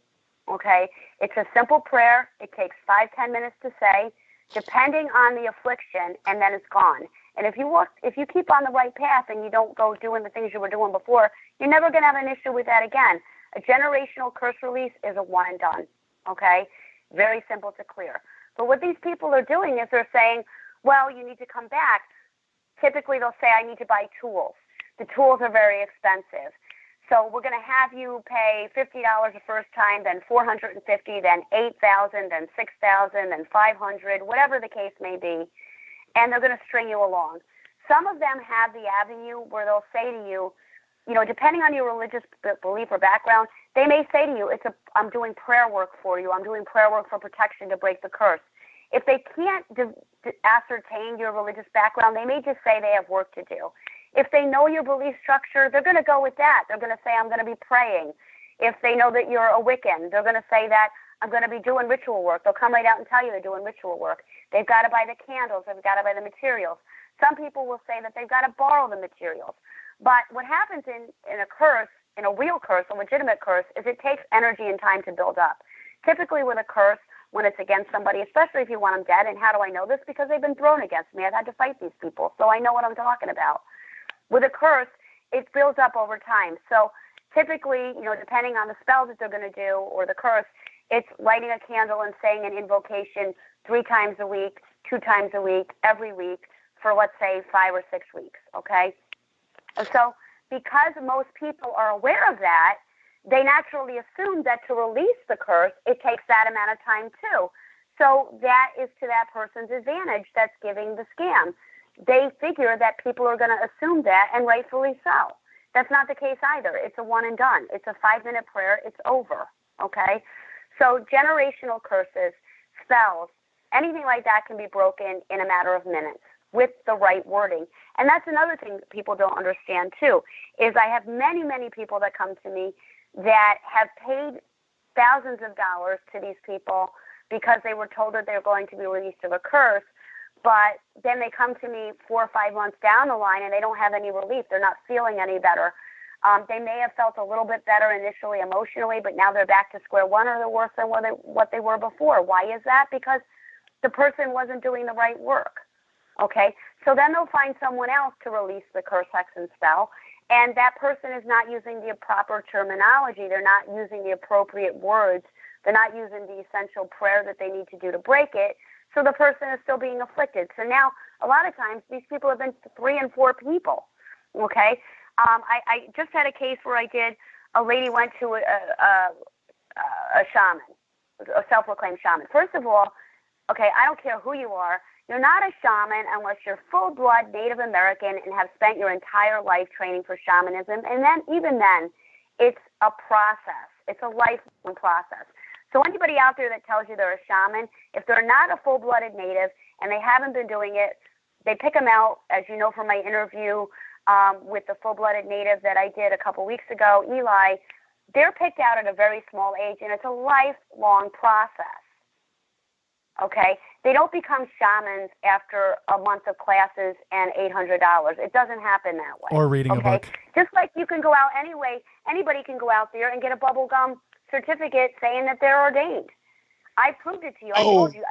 okay? It's a simple prayer. It takes 5-10 minutes to say, depending on the affliction, and then it's gone. And if you keep on the right path and you don't go doing the things you were doing before, you're never going to have an issue with that again. A generational curse release is a one-and-done, okay? Very simple to clear. But what these people are doing is they're saying, well, you need to come back. Typically, they'll say, I need to buy tools. The tools are very expensive. So we're going to have you pay $50 the first time, then $450, then $8,000, then $6,000, then $500, whatever the case may be. And they're going to string you along. Some of them have the avenue where they'll say to you, depending on your religious belief or background, they may say to you, I'm doing prayer work for you. I'm doing prayer work for protection to break the curse. If they can't ascertain your religious background, they may just say they have work to do. If they know your belief structure, they're going to go with that. They're going to say, I'm going to be praying. If they know that you're a Wiccan, they're going to say that I'm going to be doing ritual work. They'll come right out and tell you they're doing ritual work. They've got to buy the candles. They've got to buy the materials. Some people will say that they've got to borrow the materials. But what happens in a curse, in a real curse, a legitimate curse, is it takes energy and time to build up. Typically with a curse, when it's against somebody, especially if you want them dead, and how do I know this? Because they've been thrown against me. I've had to fight these people, so I know what I'm talking about. With a curse, it builds up over time. So typically, depending on the spell that they're going to do or the curse, it's lighting a candle and saying an invocation 3 times a week, 2 times a week, every week for, let's say, 5 or 6 weeks, okay? And so because most people are aware of that, they naturally assume that to release the curse, it takes that amount of time too. So that is to that person's advantage that's giving the scam. They figure that people are going to assume that, and rightfully so. That's not the case either. It's a one and done. It's a 5-minute prayer. It's over, okay? So generational curses, spells, anything like that can be broken in a matter of minutes with the right wording. And that's another thing people don't understand too, is I have many, many people that come to me that have paid thousands of dollars to these people because they were told that they're going to be released of a curse, but then they come to me 4 or 5 months down the line and they don't have any relief. They're not feeling any better. They may have felt a little bit better initially emotionally, but now they're back to square one, or they're worse than what they were before. Why is that? Because the person wasn't doing the right work. Okay? So then they'll find someone else to release the curse, hex, and spell, and that person is not using the proper terminology. They're not using the appropriate words. They're not using the essential prayer that they need to do to break it. So the person is still being afflicted. So now, a lot of times, these people have been 3 and 4 people. Okay? I just had a case where a lady went to a shaman, a self-proclaimed shaman. First of all, okay, I don't care who you are. You're not a shaman unless you're full-blood Native American and have spent your entire life training for shamanism. And then, even then, it's a process. It's a lifelong process. So anybody out there that tells you they're a shaman, if they're not a full-blooded Native and they haven't been doing it, they pick them out, as you know from my interview with the full-blooded Native that I did a couple weeks ago, Eli. They're picked out at a very small age, and it's a lifelong process. Okay? They don't become shamans after a month of classes and $800. It doesn't happen that way. Or reading a book. Just like you can go out anyway, anybody can go out there and get a bubblegum certificate saying that they're ordained. I proved it to you. I told you.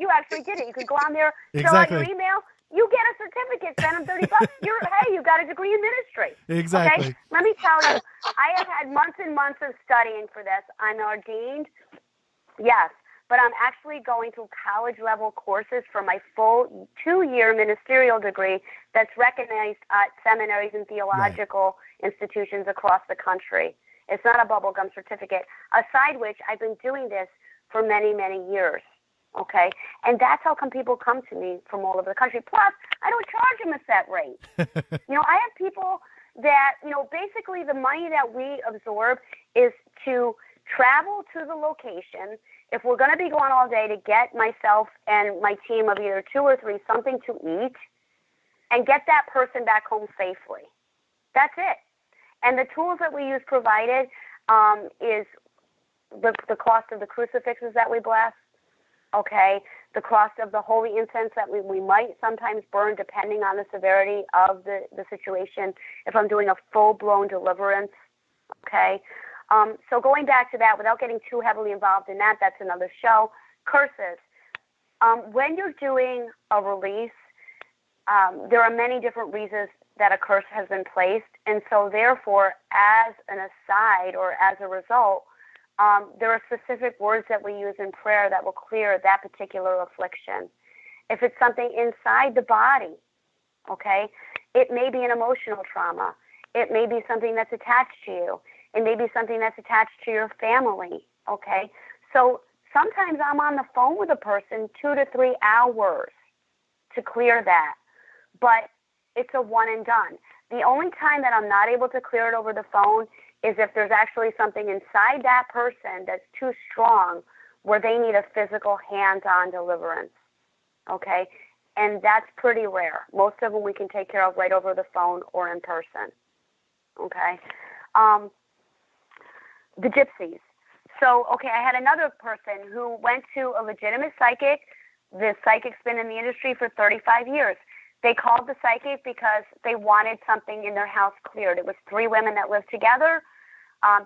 You actually did it. You could go on there, fill out your email. You get a certificate, send them $30. You got a degree in ministry. Exactly. Okay? Let me tell you, I have had months and months of studying for this. I'm ordained, yes, but I'm actually going through college-level courses for my full 2-year ministerial degree that's recognized at seminaries and theological institutions across the country. It's not a bubblegum certificate, aside which I've been doing this for many, many years. Okay? And that's how come people come to me from all over the country. Plus, I don't charge them a set rate. I have people that, basically the money that we absorb is to travel to the location. If we're going to be going all day, to get myself and my team of either 2 or 3 something to eat and get that person back home safely. That's it. And the tools that we use provided is the cost of the crucifixes that we bless, okay, the cost of the holy incense that we might sometimes burn depending on the severity of the situation, if I'm doing a full-blown deliverance, okay. So going back to that, without getting too heavily involved in that, that's another show. Curses. When you're doing a release, there are many different reasons that a curse has been placed, and so therefore, as an aside or as a result, there are specific words that we use in prayer that will clear that particular affliction. If it's something inside the body, okay, it may be an emotional trauma. It may be something that's attached to you. It may be something that's attached to your family, okay? So sometimes I'm on the phone with a person 2 to 3 hours to clear that, but it's a one and done. The only time that I'm not able to clear it over the phone is if there's actually something inside that person that's too strong where they need a physical hands-on deliverance, okay? And that's pretty rare. Most of them we can take care of right over the phone or in person, okay? The gypsies. So, okay, I had another person who went to a legitimate psychic. The psychic's been in the industry for 35 years. They called the psychic because they wanted something in their house cleared. It was 3 women that lived together.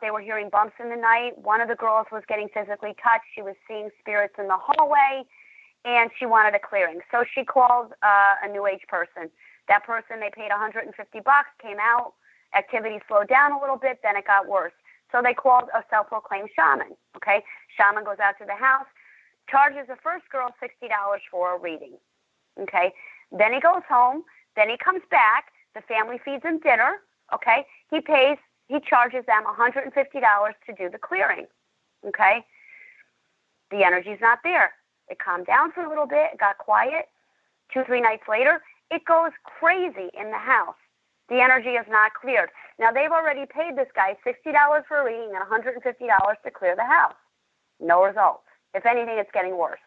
They were hearing bumps in the night. One of the girls was getting physically touched. She was seeing spirits in the hallway, and she wanted a clearing. So she called a New Age person. That person, they paid $150, came out, Activity slowed down a little bit, then it got worse. So they called a self-proclaimed shaman, okay? Shaman goes out to the house, charges the first girl $60 for a reading, okay? Then he goes home, then he comes back, the family feeds him dinner, okay? He charges them $150 to do the clearing, okay? The energy's not there. It calmed down for a little bit, it got quiet. 2-3 nights later, it goes crazy in the house. The energy is not cleared. Now, they've already paid this guy $60 for a reading and $150 to clear the house. No results. If anything, it's getting worse.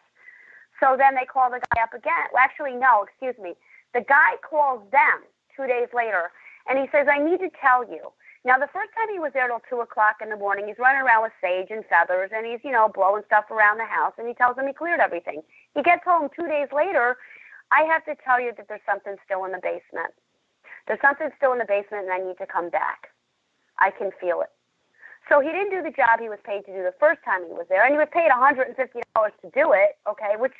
So then they call the guy up again. Well, actually, no, excuse me. The guy calls them 2 days later, and he says, I need to tell you. Now, the first time he was there till 2 o'clock in the morning, he's running around with sage and feathers, and he's, blowing stuff around the house, and he tells them he cleared everything. He gets home 2 days later. I have to tell you that there's something still in the basement. There's something still in the basement, and I need to come back. I can feel it. So he didn't do the job he was paid to do the first time he was there, and he was paid $150 to do it, okay, which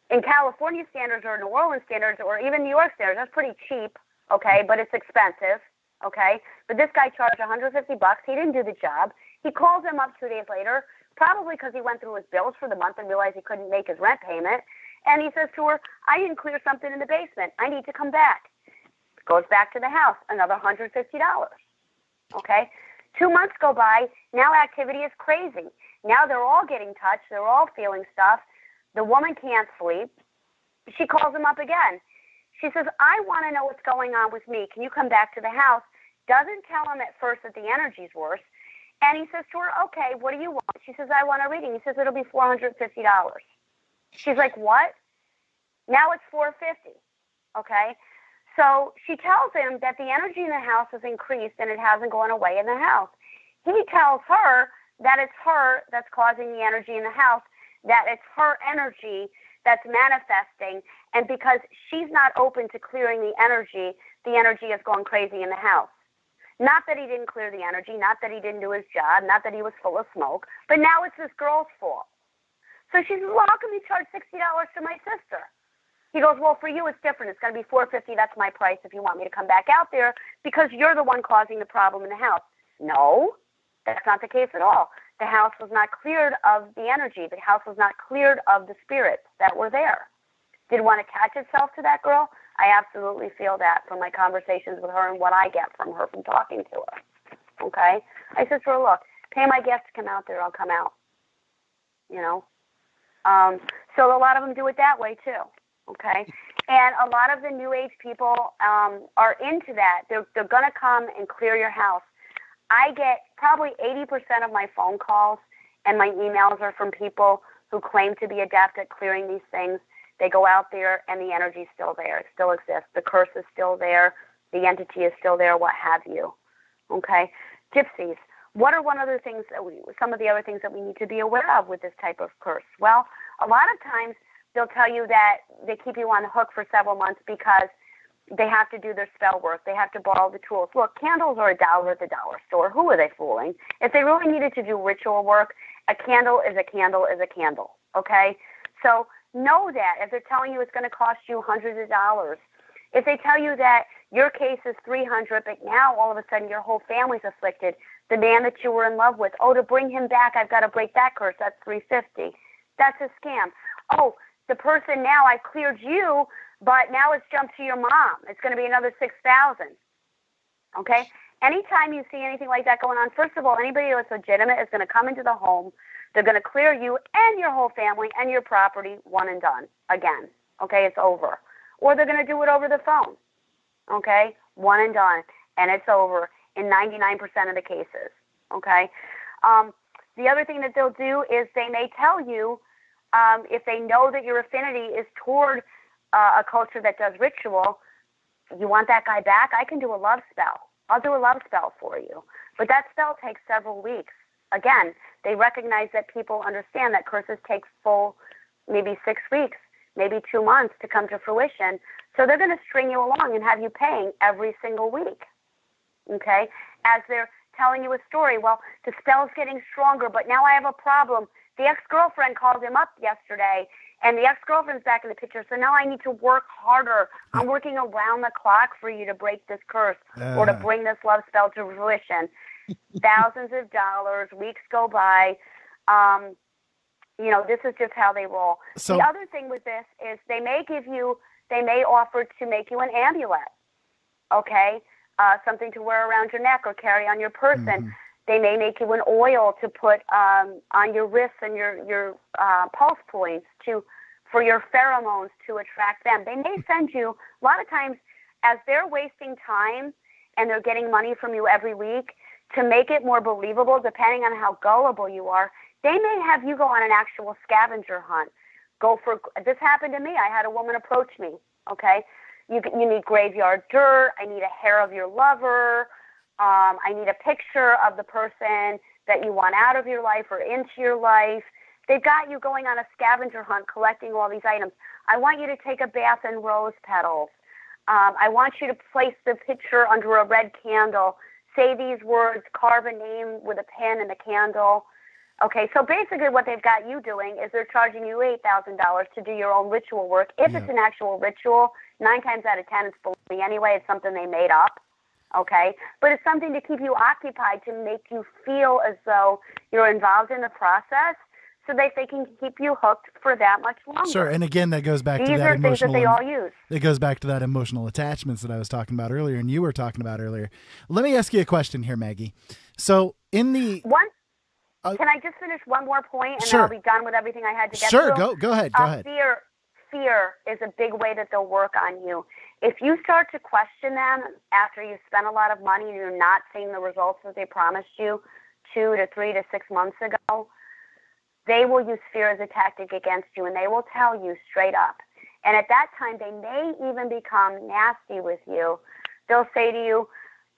in California standards or New Orleans standards or even New York standards, that's pretty cheap, okay, but it's expensive, okay. But this guy charged $150. He didn't do the job. He calls him up 2 days later, probably because he went through his bills for the month and realized he couldn't make his rent payment, and he says to her, I didn't clear something in the basement. I need to come back. Goes back to the house, another $150, okay? 2 months go by. Now activity is crazy. Now they're all getting touched. They're all feeling stuff. The woman can't sleep. She calls him up again. She says, I want to know what's going on with me. Can you come back to the house? Doesn't tell him at first that the energy's worse. And he says to her, okay, what do you want? She says, I want a reading. He says, it'll be $450. She's like, what? Now it's $450, okay? So she tells him that the energy in the house has increased and it hasn't gone away in the house. He tells her that it's her that's causing the energy in the house, that it's her energy that's manifesting, and because she's not open to clearing the energy has gone crazy in the house. Not that he didn't clear the energy, not that he didn't do his job, not that he was full of smoke, but now it's this girl's fault. So she says, well, how come you charge $60 to my sister? He goes, well, for you it's different. It's going to be $450. That's my price if you want me to come back out there because you're the one causing the problem in the house. No, that's not the case at all. The house was not cleared of the energy. The house was not cleared of the spirits that were there. Did it want to catch itself to that girl? I absolutely feel that from my conversations with her and what I get from her from talking to her. Okay? I said to her, look, pay my guests to come out there. I'll come out. So a lot of them do it that way too. Okay, and a lot of the New Age people are into that. They're going to come and clear your house. I get probably 80% of my phone calls and my emails are from people who claim to be adept at clearing these things. They go out there and the energy's still there. It still exists. The curse is still there. The entity is still there, what have you. Okay, gypsies. What are some of the other things that we need to be aware of with this type of curse? Well, a lot of times they'll tell you that they keep you on the hook for several months because they have to do their spell work. They have to borrow the tools. Look, candles are $1 at the dollar store. Who are they fooling? If they really needed to do ritual work, a candle is a candle is a candle, okay? So know that if they're telling you it's going to cost you hundreds of dollars, if they tell you that your case is $300, but now all of a sudden your whole family's afflicted, the man that you were in love with, to bring him back, I've got to break that curse. That's $350. That's a scam. Oh, the person now, I cleared you, but now it's jumped to your mom. It's going to be another $6,000. Okay? Anytime you see anything like that going on, first of all, anybody that's legitimate is going to come into the home. They're going to clear you and your whole family and your property, one and done. Again. Okay? It's over. Or they're going to do it over the phone. Okay? One and done. And it's over in 99% of the cases. Okay? The other thing that they'll do is they may tell you, if they know that your affinity is toward a culture that does ritual, you want that guy back? I can do a love spell. I'll do a love spell for you. But that spell takes several weeks. Again, they recognize that people understand that curses take full, maybe 6 weeks, maybe 2 months to come to fruition. So they're going to string you along and have you paying every single week. Okay? As they're telling you a story, well, the spell's getting stronger, but now I have a problem. The ex-girlfriend called him up yesterday, And the ex-girlfriend's back in the picture, so now I need to work harder. I'm working around the clock for you to break this curse or to bring this love spell to fruition. Thousands of dollars, weeks go by. This is just how they roll. So, the other thing with this is they may offer to make you an amulet, okay? Something to wear around your neck or carry on your person. Mm-hmm. They may make you an oil to put on your wrists and your pulse points for your pheromones to attract them. They may send you, a lot of times, as they're wasting time and they're getting money from you every week, to make it more believable, depending on how gullible you are, they may have you go on an actual scavenger hunt. This happened to me. I had a woman approach me, okay? You need graveyard dirt. I need a hair of your lover. I need a picture of the person that you want out of your life or into your life. They've got you going on a scavenger hunt collecting all these items. I want you to take a bath in rose petals. I want you to place the picture under a red candle. Say these words, carve a name with a pen in the candle. Okay, so basically what they've got you doing is they're charging you $8,000 to do your own ritual work. If it's an actual ritual, 9 times out of 10 it's baloney anyway. It's something they made up. Okay, but it's something to keep you occupied, to make you feel as though you're involved in the process, so that they can keep you hooked for that much longer. Sure, and again, that goes back to that These are things that they all use. It goes back to that emotional attachments that I was talking about earlier, and you were talking about earlier. Let me ask you a question here, Maggie. So in the can I just finish one more point, and sure. then I'll be done with everything I had to get sure, through? go ahead. Go ahead. Fear is a big way that they'll work on you. If you start to question them after you spent a lot of money and you're not seeing the results that they promised you 2 to 3 to 6 months ago, they will use fear as a tactic against you, and they will tell you straight up. And at that time, they may even become nasty with you. They'll say to you,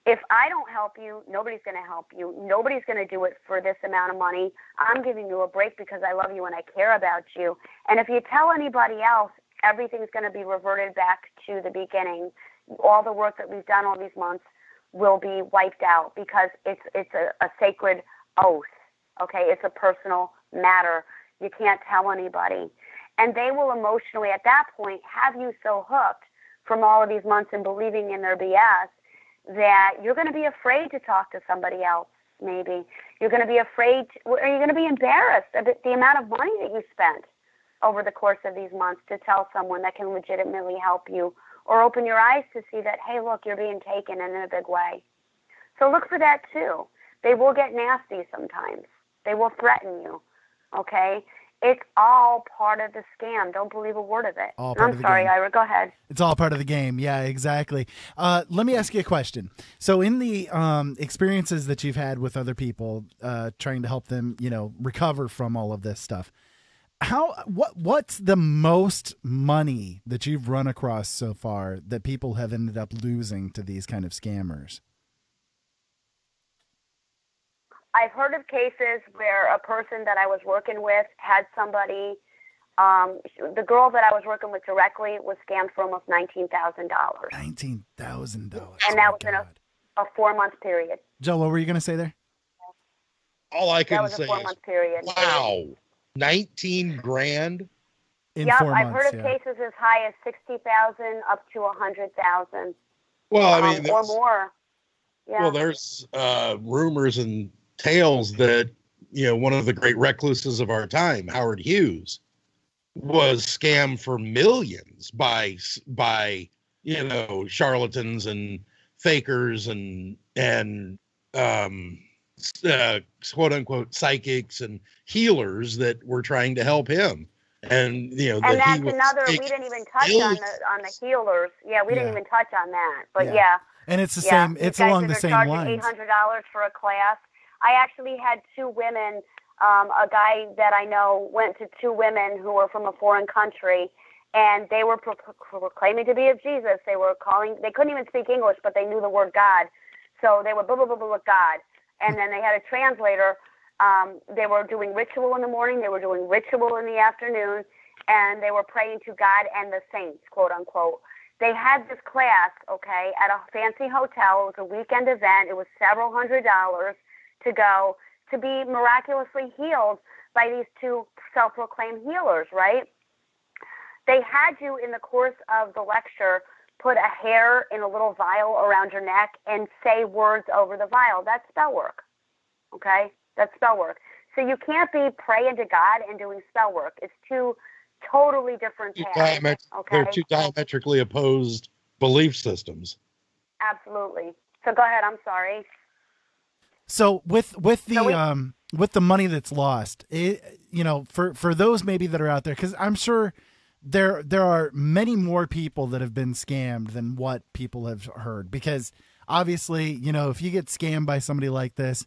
if I don't help you, nobody's going to help you. Nobody's going to do it for this amount of money. I'm giving you a break because I love you and I care about you. And if you tell anybody else, everything's going to be reverted back to the beginning. All the work that we've done all these months will be wiped out because it's a sacred oath. Okay, it's a personal matter. You can't tell anybody. And they will emotionally, at that point, have you so hooked from all of these months and believing in their BS that you're going to be afraid to talk to somebody else, maybe. You're going to be afraid, or you're going to be embarrassed about the amount of money that you spent over the course of these months to tell someone that can legitimately help you, or open your eyes to see that, hey, look, you're being taken in a big way. So look for that too. They will get nasty sometimes. They will threaten you, okay? It's all part of the scam. Don't believe a word of it. I'm sorry, Ira. Go ahead. It's all part of the game. Yeah, exactly. Let me ask you a question. So in the experiences that you've had with other people trying to help them, recover from all of this stuff, what's the most money that you've run across so far that people have ended up losing to these kind of scammers? I've heard of cases where a person that I was working with had somebody, the girl that I was working with directly was scammed for almost $19,000. $19,000. And that was in a 4-month period. Joe, what were you going to say there? All I can say is, a 4-month period. Wow, 19 grand? In yep, 4 months, I've heard of cases as high as 60,000 up to 100,000. Well, I mean, or more. Yeah. Well, there's rumors and tales that one of the great recluses of our time, Howard Hughes, was scammed for millions by charlatans and fakers and quote unquote psychics and healers that were trying to help him. And and that's another. We didn't even touch on the healers. Yeah, we didn't even touch on that. But yeah. And it's the same. It's along the same lines. $800 for a class. I actually had 2 women. A guy that I know went to 2 women who were from a foreign country, and they were claiming to be of Jesus. They were calling. They couldn't even speak English, but they knew the word God. So they were blah blah blah blah God. And then they had a translator. They were doing ritual in the morning. They were doing ritual in the afternoon, and they were praying to God and the saints, quote unquote. They had this class, okay, at a fancy hotel. It was a weekend event. It was several $100s to go to be miraculously healed by these 2 self-proclaimed healers, right? They had you, in the course of the lecture, put a hair in a little vial around your neck and say words over the vial. That's spell work, okay? That's spell work. So you can't be praying to God and doing spell work. It's two totally different paths, okay? They're two diametrically opposed belief systems. Absolutely. So go ahead. I'm sorry. So with the money that's lost, for those maybe that are out there, because I'm sure there are many more people that have been scammed than what people have heard. Because obviously, if you get scammed by somebody like this,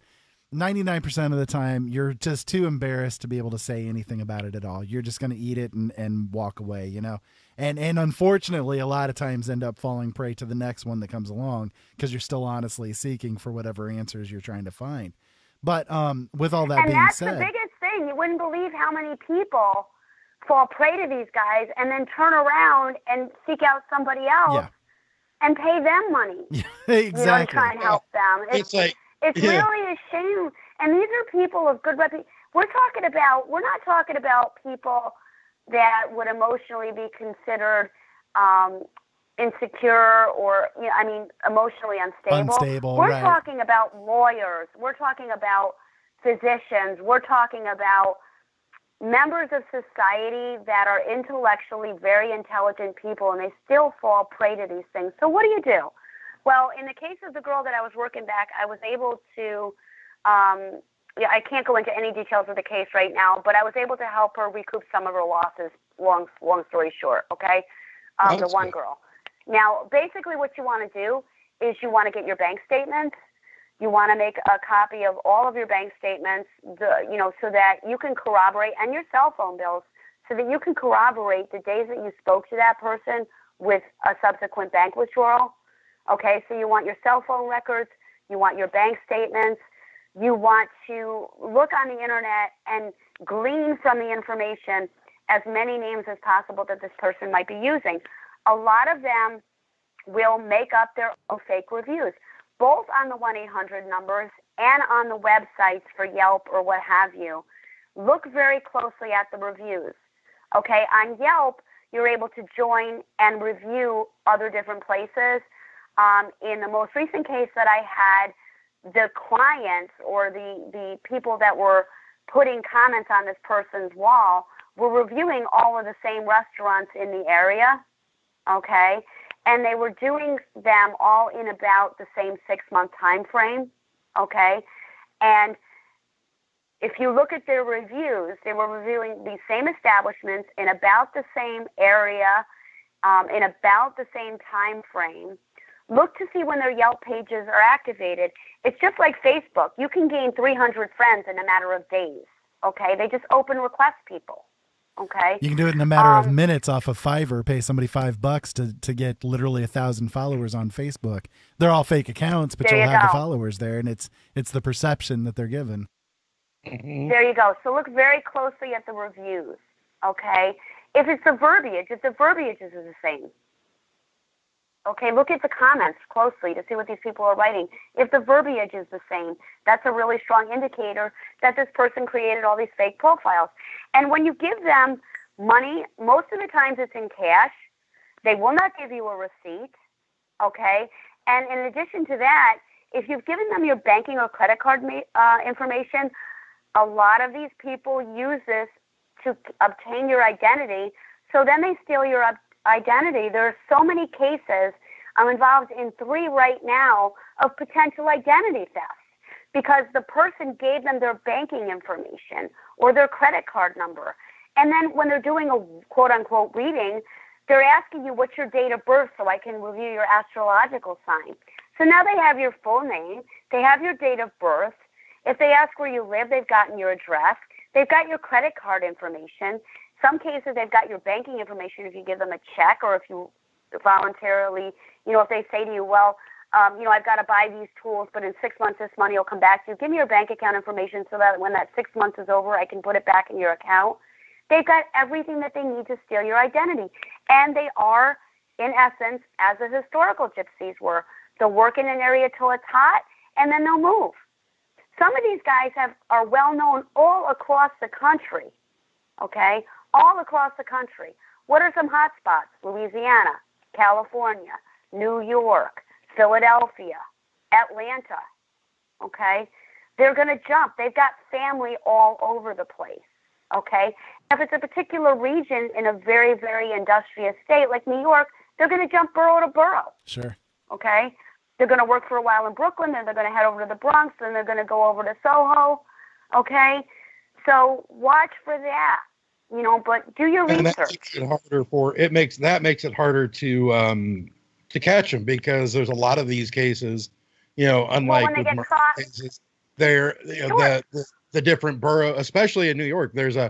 99% of the time, you're just too embarrassed to be able to say anything about it at all. You're just going to eat it and walk away, And unfortunately, a lot of times end up falling prey to the next one that comes along because you're still honestly seeking for whatever answers you're trying to find. But with all that being said, that's the biggest thing. You wouldn't believe how many people fall prey to these guys and then turn around and seek out somebody else and pay them money. Exactly. To try and help them. It's really a shame. And these are people of good reputation. We're not talking about people that would emotionally be considered insecure or, emotionally unstable. We're talking about lawyers. We're talking about physicians. We're talking about members of society that are intellectually very intelligent people, and they still fall prey to these things. So what do? Well, in the case of the girl that I was working back, I was able to, I can't go into any details of the case right now, but I was able to help her recoup some of her losses, long story short, okay? The one girl. Now, basically what you want to do is you want to get your bank statements. You want to make a copy of all of your bank statements, so that you can corroborate, and your cell phone bills, so that you can corroborate the days that you spoke to that person with a subsequent bank withdrawal. Okay, so you want your cell phone records, you want your bank statements, you want to look on the internet and glean from the information as many names as possible that this person might be using. A lot of them will make up their own fake reviews, both on the 1-800 numbers and on the websites for Yelp or what have you. Look very closely at the reviews. Okay, on Yelp, you're able to join and review other different places. In the most recent case that I had, the clients or the people that were putting comments on this person's wall were reviewing all of the same restaurants in the area, okay? And they were doing them all in about the same 6-month time frame, okay? And if you look at their reviews, they were reviewing these same establishments in about the same area, in about the same time frame. Look to see when their Yelp pages are activated. It's just like Facebook. You can gain 300 friends in a matter of days, okay? They just open request people, okay? You can do it in a matter of minutes off of Fiverr, pay somebody $5 to get literally 1,000 followers on Facebook. They're all fake accounts, but you'll have the followers there, and it's the perception that they're given. There you go. So look very closely at the reviews, okay? If the verbiage is the same. Okay, look at the comments closely to see what these people are writing. If the verbiage is the same, that's a really strong indicator that this person created all these fake profiles. And when you give them money, most of the times it's in cash. They will not give you a receipt, okay? And in addition to that, if you've given them your banking or credit card information, a lot of these people use this to obtain your identity, so then they steal your identity. There are so many cases. I'm involved in 3 right now of potential identity theft because the person gave them their banking information or their credit card number. And then when they're doing a quote-unquote reading, they're asking you what's your date of birth so I can review your astrological sign. So now they have your full name. They have your date of birth. If they ask where you live, they've gotten your address. They've got your credit card information. Some cases, they've got your banking information if you give them a check or if you voluntarily, if they say to you, well, I've got to buy these tools, but in 6 months this money will come back to you. Give me your bank account information so that when that 6 months is over, I can put it back in your account. They've got everything that they need to steal your identity. And they are, in essence, as the historical gypsies were. They'll work in an area till it's hot, and then they'll move. Some of these guys are well known all across the country, okay? All across the country. What are some hot spots? Louisiana, California, New York, Philadelphia, Atlanta. Okay? They're going to jump. They've got family all over the place. Okay? If it's a particular region in a very, very industrious state like New York, they're going to jump borough to borough. Sure. Okay? They're going to work for a while in Brooklyn, then they're going to head over to the Bronx, then they're going to go over to Soho. Okay? So watch for that. You know, but do your and research. That makes it harder to catch them, because there's a lot of these cases, you know, unlike when they with get caught, cases, they're you know, the different borough, especially in New York, there's a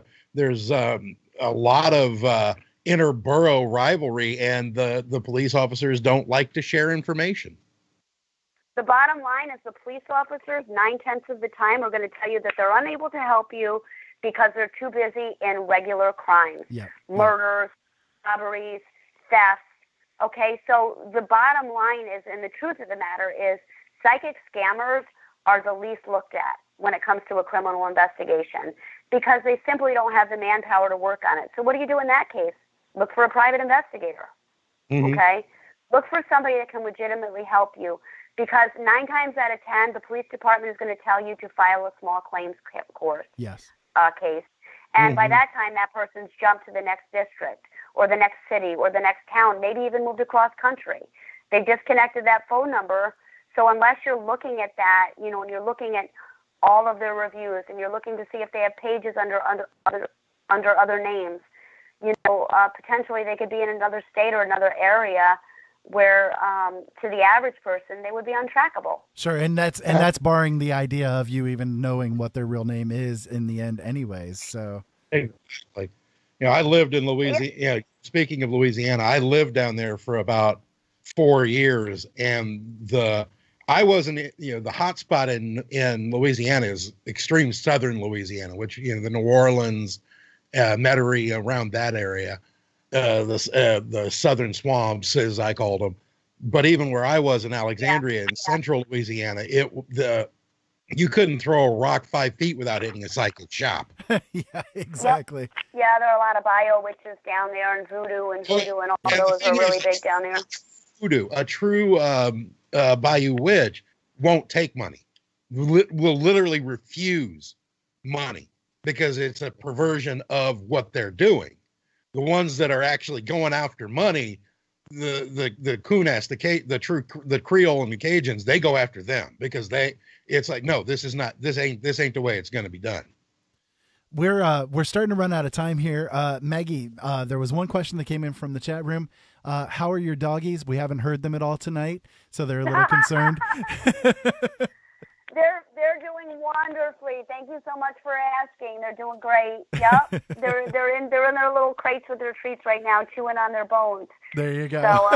lot of inter-borough rivalry, and the police officers don't like to share information. The bottom line is the police officers 9/10 of the time are going to tell you that they're unable to help you because they're too busy in regular crimes, murders, robberies, thefts. Okay, so the bottom line is, and the truth of the matter is, psychic scammers are the least looked at when it comes to a criminal investigation, because they simply don't have the manpower to work on it. So what do you do in that case? Look for a private investigator. Okay? Look for somebody that can legitimately help you, because 9 times out of 10, the police department is going to tell you to file a small claims court. Yes. Case. And by that time, that person's jumped to the next district or the next city or the next town, maybe even moved across country. They've disconnected that phone number. So unless you're looking at that, you know, and you're looking at all of their reviews and you're looking to see if they have pages under other names, you know, potentially they could be in another state or another area where to the average person they would be untrackable. Sure, and that's barring the idea of you even knowing what their real name is in the end anyways. So like, you know, I lived in Louisiana. You know, speaking of Louisiana, I lived down there for about 4 years, and the hot spot in Louisiana is extreme southern Louisiana, which, you know, the New Orleans, Metairie, around that area. The southern swamps, as I called them. But even where I was in Alexandria in central Louisiana, you couldn't throw a rock 5 feet without hitting a psychic shop. Yeah, exactly. Yep. Yeah, there are a lot of bio witches down there, and voodoo and all those are really big down there. Voodoo, a true bayou witch, won't take money. Will literally refuse money because it's a perversion of what they're doing. The ones that are actually going after money, the Kunas, the Creole and the Cajuns, they go after them because it's like, no, this ain't the way it's going to be done. We're starting to run out of time here. Maggie, there was one question that came in from the chat room. How are your doggies? We haven't heard them at all tonight, so they're a little concerned. They're doing wonderfully. Thank you so much for asking. They're doing great. Yep. they're in their little crates with their treats right now, chewing on their bones. There you go. So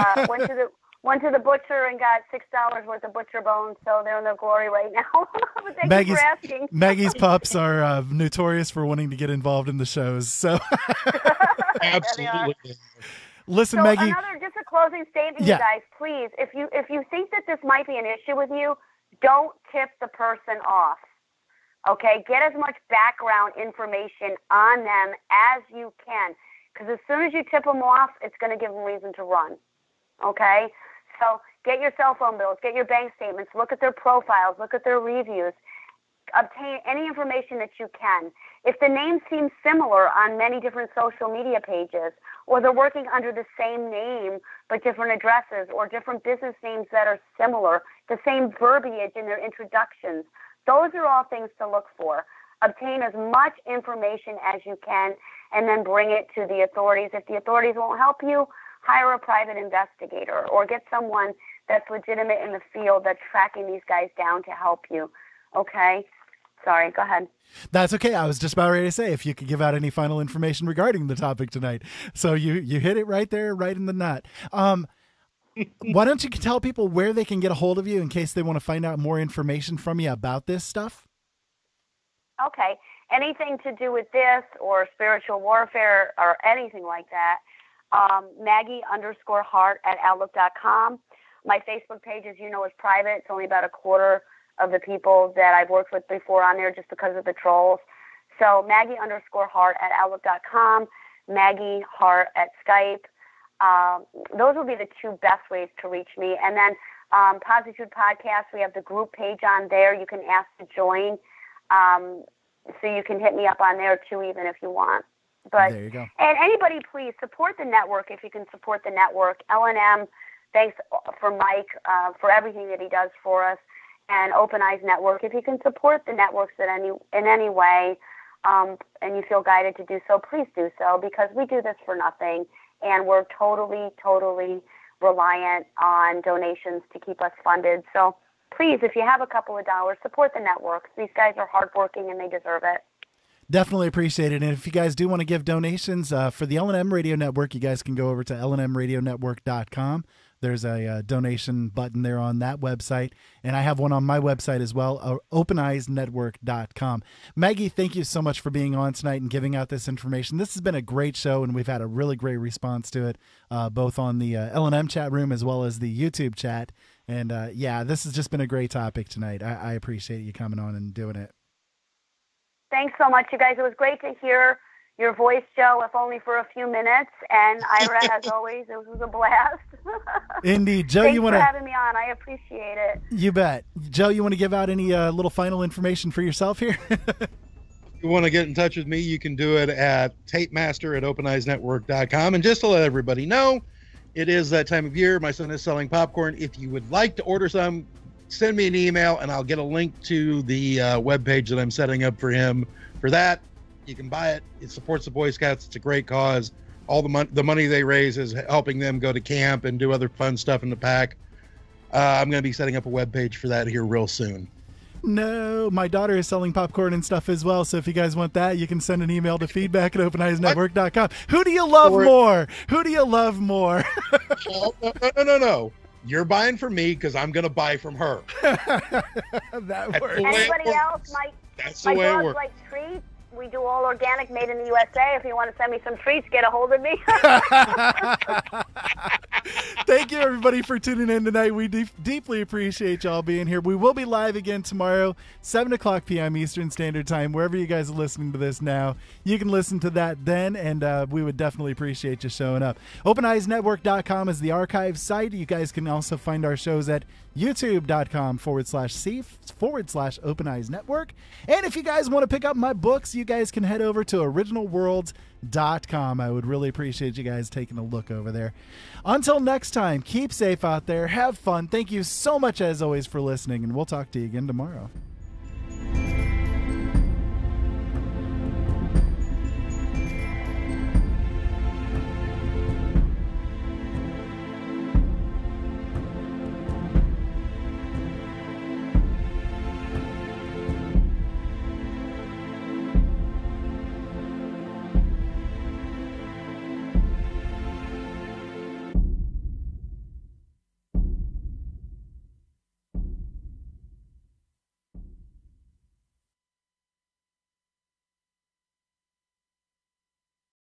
went to the butcher and got $6 worth of butcher bones. So they're in their glory right now. But thank you for asking. Maggie's pups are notorious for wanting to get involved in the shows. So absolutely. Listen, so Maggie. Just a closing statement, you guys. Please, if you think that this might be an issue with you, don't tip the person off, okay? Get as much background information on them as you can, because as soon as you tip them off, it's going to give them reason to run, okay? So get your cell phone bills, get your bank statements, look at their profiles, look at their reviews, obtain any information that you can. If the names seem similar on many different social media pages, or they're working under the same name but different addresses, or different business names that are similar, the same verbiage in their introductions, those are all things to look for. Obtain as much information as you can and then bring it to the authorities. If the authorities won't help you, hire a private investigator or get someone that's legitimate in the field that's tracking these guys down to help you. Okay? Sorry, go ahead. That's okay. I was just about ready to say if you could give out any final information regarding the topic tonight. So you hit it right there, right in the nut. Why don't you tell people where they can get a hold of you in case they want to find out more information from you about this stuff? Okay. Anything to do with this or spiritual warfare or anything like that, Maggie_Hart@outlook.com. My Facebook page, as you know, is private. It's only about a quarter of the people that I've worked with before on there just because of the trolls. So Maggie_Hart@outlook.com. Maggie Hart at Skype. Those will be the two best ways to reach me. And then Positude Podcast, we have the group page on there. You can ask to join. So you can hit me up on there too, even if you want. But there you go. And anybody, please support the network if you can support the network. LNM, thanks for Mike for everything that he does for us, and Open Eyes Network. If you can support the networks in any way, and you feel guided to do so, please do so, because we do this for nothing, and we're totally reliant on donations to keep us funded. So please, if you have a couple of dollars, support the networks. These guys are hardworking and they deserve it. Definitely appreciate it. And if you guys do want to give donations for the LNM Radio Network, you guys can go over to LNMRadioNetwork.com. There's a donation button there on that website. And I have one on my website as well, OpenEyesNetwork.com. Maggie, thank you so much for being on tonight and giving out this information. This has been a great show, and we've had a really great response to it, both on the LNM chat room as well as the YouTube chat. And yeah, this has just been a great topic tonight. I appreciate you coming on and doing it. Thanks so much, you guys. It was great to hear your voice, Joe, if only for a few minutes. And Ira, as always, it was a blast. Indeed. Joe, Thanks you want for having me on. I appreciate it. You bet. Joe, you want to give out any little final information for yourself here? If you want to get in touch with me, you can do it at tapemaster@openeyesnetwork.com. And just to let everybody know, it is that time of year. My son is selling popcorn. If you would like to order some, send me an email, and I'll get a link to the webpage that I'm setting up for him. For that, you can buy it. It supports the Boy Scouts. It's a great cause. All the money they raise is helping them go to camp and do other fun stuff in the pack. I'm going to be setting up a webpage for that here real soon. No, my daughter is selling popcorn and stuff as well. So if you guys want that, you can send an email to feedback@openeyesnetwork.com. Who do you love more? Who do you love more? No. You're buying from me because I'm going to buy from her. That works. Anybody else? That's my the way it dogs works. like treats. We do all organic, made in the USA. If you want to send me some treats, get a hold of me. Thank you, everybody, for tuning in tonight. We deeply appreciate y'all being here. We will be live again tomorrow, 7 o'clock p.m. Eastern Standard Time. Wherever you guys are listening to this now, you can listen to that then, and we would definitely appreciate you showing up. OpenEyesNetwork.com is the archive site. You guys can also find our shows at youtube.com/C/Open Eyes Network. And if you guys want to pick up my books, you guys can head over to originalworlds.com. I would really appreciate you guys taking a look over there. Until next time, keep safe out there. Have fun. Thank you so much, as always, for listening, and we'll talk to you again tomorrow.